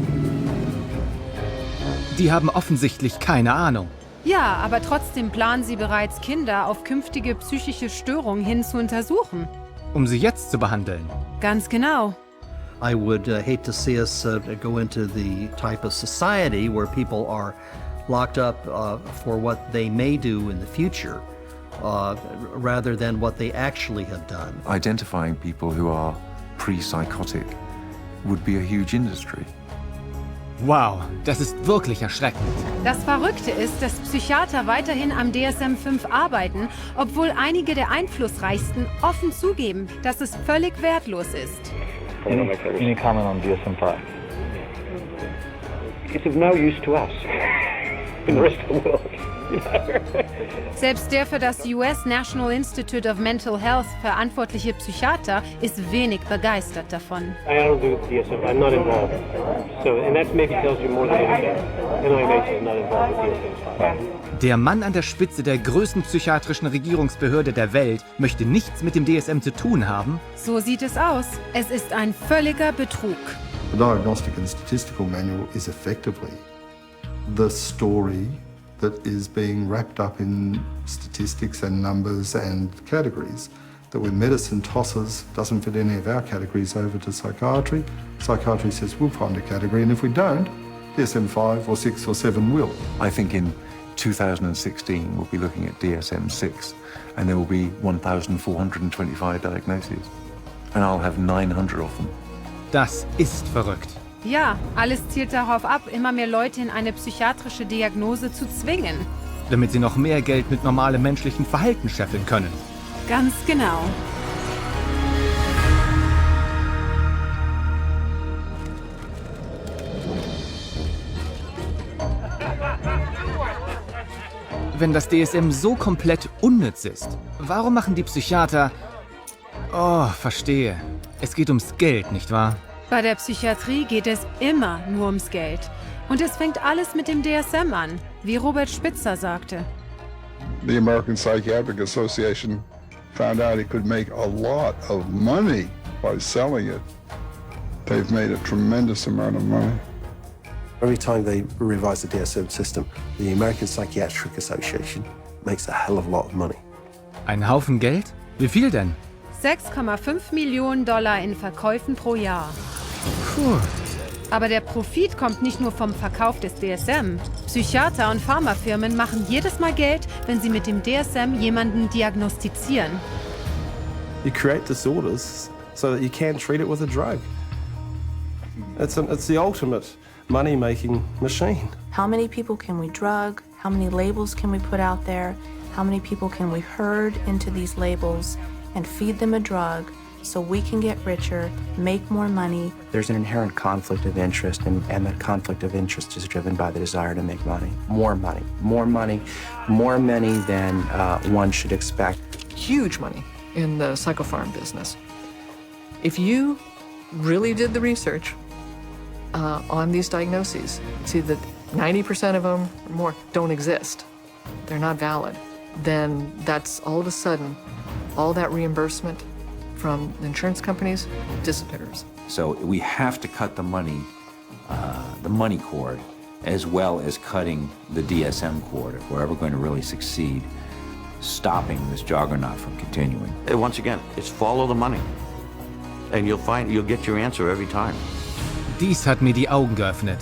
Speaker 1: Die haben offensichtlich keine Ahnung.
Speaker 2: Ja, aber trotzdem planen sie bereits, Kinder auf künftige psychische Störungen hin zu untersuchen.
Speaker 1: Um sie jetzt zu behandeln.
Speaker 2: Ganz genau.
Speaker 27: I would hate to see us go into the type of society where people are locked up for what they may do in the future, rather than what they actually have done.
Speaker 20: Identifying people who are pre-psychotic would be a huge industry.
Speaker 1: Wow, das ist wirklich erschreckend.
Speaker 2: Das Verrückte ist, dass Psychiater weiterhin am DSM-5 arbeiten, obwohl einige der Einflussreichsten offen zugeben, dass es völlig wertlos ist.
Speaker 30: Any comment on DSM-5? It's of no use to us in the rest of the world.
Speaker 2: Selbst der für das US National Institute of Mental Health verantwortliche Psychiater ist wenig begeistert davon.
Speaker 30: I don't do DSM, I'm not involved. So, and that maybe tells you more than anything. NIMH is not involved with DSM-5.
Speaker 1: Der Mann an der Spitze der größten psychiatrischen Regierungsbehörde der Welt möchte nichts mit dem DSM zu tun haben?
Speaker 2: So sieht es aus. Es ist ein völliger Betrug.
Speaker 31: The Diagnostic and Statistical Manual is effectively the story that is being wrapped up in statistics and numbers and categories, that when medicine tosses, doesn't fit any of our categories over to psychiatry, psychiatry says we'll find a category, and if we don't, DSM-5 or 6 or 7 will.
Speaker 20: I think in 2016 we'll be looking at DSM-6 and there will be 1,425 diagnoses and I'll have 900 of them.
Speaker 1: Das ist verrückt.
Speaker 2: Ja, alles zielt darauf ab, immer mehr Leute in eine psychiatrische Diagnose zu zwingen.
Speaker 1: Damit sie noch mehr Geld mit normalem menschlichen Verhalten scheffeln können.
Speaker 2: Ganz genau.
Speaker 1: Wenn das DSM so komplett unnütz ist, warum machen die Psychiater... Oh, verstehe. Es geht ums Geld, nicht wahr?
Speaker 2: Bei der Psychiatrie geht es immer nur ums Geld. Und es fängt alles mit dem DSM an, wie Robert Spitzer sagte.
Speaker 32: The American Psychiatric Association found out it could make a lot of money by selling it. They've made a tremendous amount of money.
Speaker 33: Every time they revise the DSM system, the American Psychiatric Association makes a hell of a lot of money.
Speaker 1: Ein Haufen Geld? Wie viel denn?
Speaker 2: 6,5 Millionen Dollar in Verkäufen pro Jahr.
Speaker 1: Puh.
Speaker 2: Aber der Profit kommt nicht nur vom Verkauf des DSM. Psychiater und Pharmafirmen machen jedes Mal Geld, wenn sie mit dem DSM jemanden diagnostizieren.
Speaker 11: You create disorders so that you can treat it with a drug. It's the ultimate money-making machine.
Speaker 25: How many people can we drug? How many labels can we put out there? How many people can we herd into these labels and feed them a drug so we can get richer, make more money?
Speaker 34: There's an inherent conflict of interest, and that conflict of interest is driven by the desire to make money. More money, more money, more money than one should expect.
Speaker 23: Huge money in the psychopharm business. If you really did the research on these diagnoses, see that 90% of them or more don't exist, they're not valid, then that's all of a sudden, all that reimbursement from the insurance companies disappears.
Speaker 35: So we have to cut the money cord, as well as cutting the DSM cord if we're ever going to really succeed stopping this juggernaut from continuing.
Speaker 9: And once again, it's follow the money. And you'll get your answer every time.
Speaker 1: Dies hat mir die Augen geöffnet.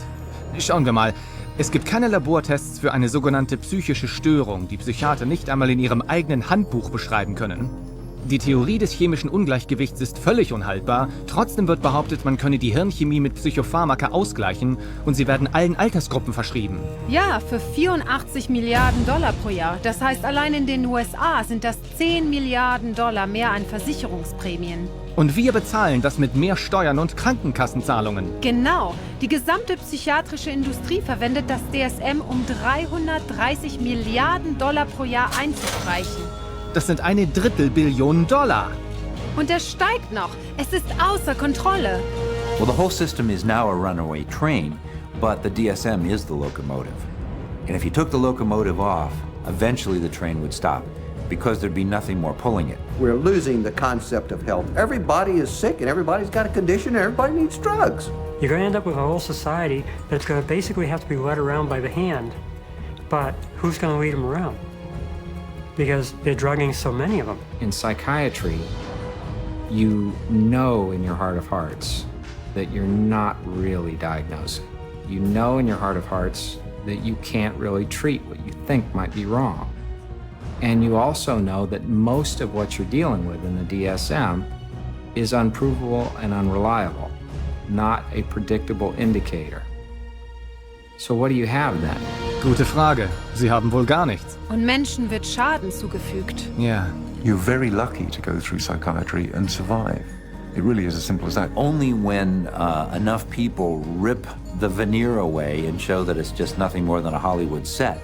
Speaker 1: Schauen wir mal. Es gibt keine Labortests für eine sogenannte psychische Störung, die Psychiater nicht einmal in ihrem eigenen Handbuch beschreiben können. Die Theorie des chemischen Ungleichgewichts ist völlig unhaltbar. Trotzdem wird behauptet, man könne die Hirnchemie mit Psychopharmaka ausgleichen und sie werden allen Altersgruppen verschrieben.
Speaker 2: Ja, für 84 Milliarden Dollar pro Jahr. Das heißt, allein in den USA sind das 10 Milliarden Dollar mehr an Versicherungsprämien.
Speaker 1: Und wir bezahlen das mit mehr Steuern und Krankenkassenzahlungen.
Speaker 2: Genau. Die gesamte psychiatrische Industrie verwendet das DSM, um 330 Milliarden Dollar pro Jahr einzustreichen.
Speaker 1: Das sind $1/3 Billion.
Speaker 2: Und er steigt noch. Es ist außer Kontrolle.
Speaker 35: Well, the whole system is now a runaway train, but the DSM is the locomotive. And if you took the locomotive off, eventually the train would stop, because there'd be nothing more pulling it.
Speaker 3: We're losing the concept of health. Everybody is sick and everybody's got a condition and everybody needs drugs.
Speaker 4: You're going to end up with a whole society that's going to basically have to be led around by the hand. But who's going to lead them around? Because they're drugging so many of them.
Speaker 5: In psychiatry, you know in your heart of hearts that you're not really diagnosing. You know in your heart of hearts that you can't really treat what you think might be wrong. And you also know that most of what you're dealing with in the DSM is unprovable and unreliable, not a predictable indicator. So what do you have then?
Speaker 1: Gute Frage. Sie haben wohl gar nichts.
Speaker 2: Und Menschen wird Schaden zugefügt.
Speaker 1: Ja.
Speaker 20: You're very lucky to go through psychiatry and survive. It really is as simple as that.
Speaker 35: Only when enough people rip the veneer away and show that it's just nothing more than a Hollywood set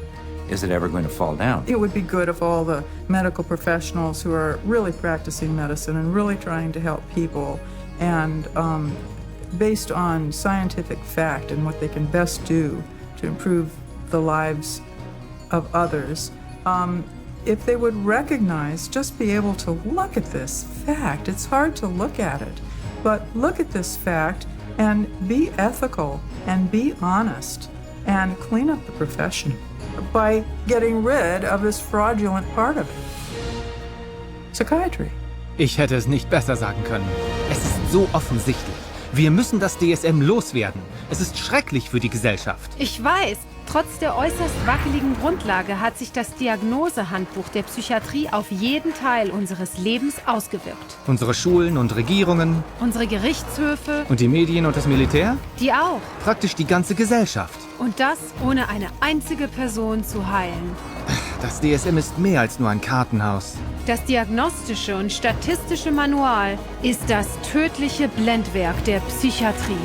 Speaker 35: is it ever going to fall down.
Speaker 6: It would be good if all the medical professionals who are really practicing medicine and really trying to help people and based on scientific fact and what they can best do to improve the lives of others, if they would recognize, just be able to look at this fact. It's hard to look at it, but look at this fact and be ethical and be honest and clean up the profession by getting rid of this fraudulent part of it. Psychiatry.
Speaker 1: Ich hätte es nicht besser sagen können. Es ist so offensichtlich. Wir müssen das DSM loswerden. Es ist schrecklich für die Gesellschaft.
Speaker 2: Ich weiß. Trotz der äußerst wackeligen Grundlage hat sich das Diagnosehandbuch der Psychiatrie auf jeden Teil unseres Lebens ausgewirkt.
Speaker 1: Unsere Schulen und Regierungen.
Speaker 2: Unsere Gerichtshöfe.
Speaker 1: Und die Medien und das Militär?
Speaker 2: Die auch.
Speaker 1: Praktisch die ganze Gesellschaft.
Speaker 2: Und das ohne eine einzige Person zu heilen.
Speaker 1: Das DSM ist mehr als nur ein Kartenhaus.
Speaker 2: Das diagnostische und statistische Manual ist das tödliche Blendwerk der Psychiatrie.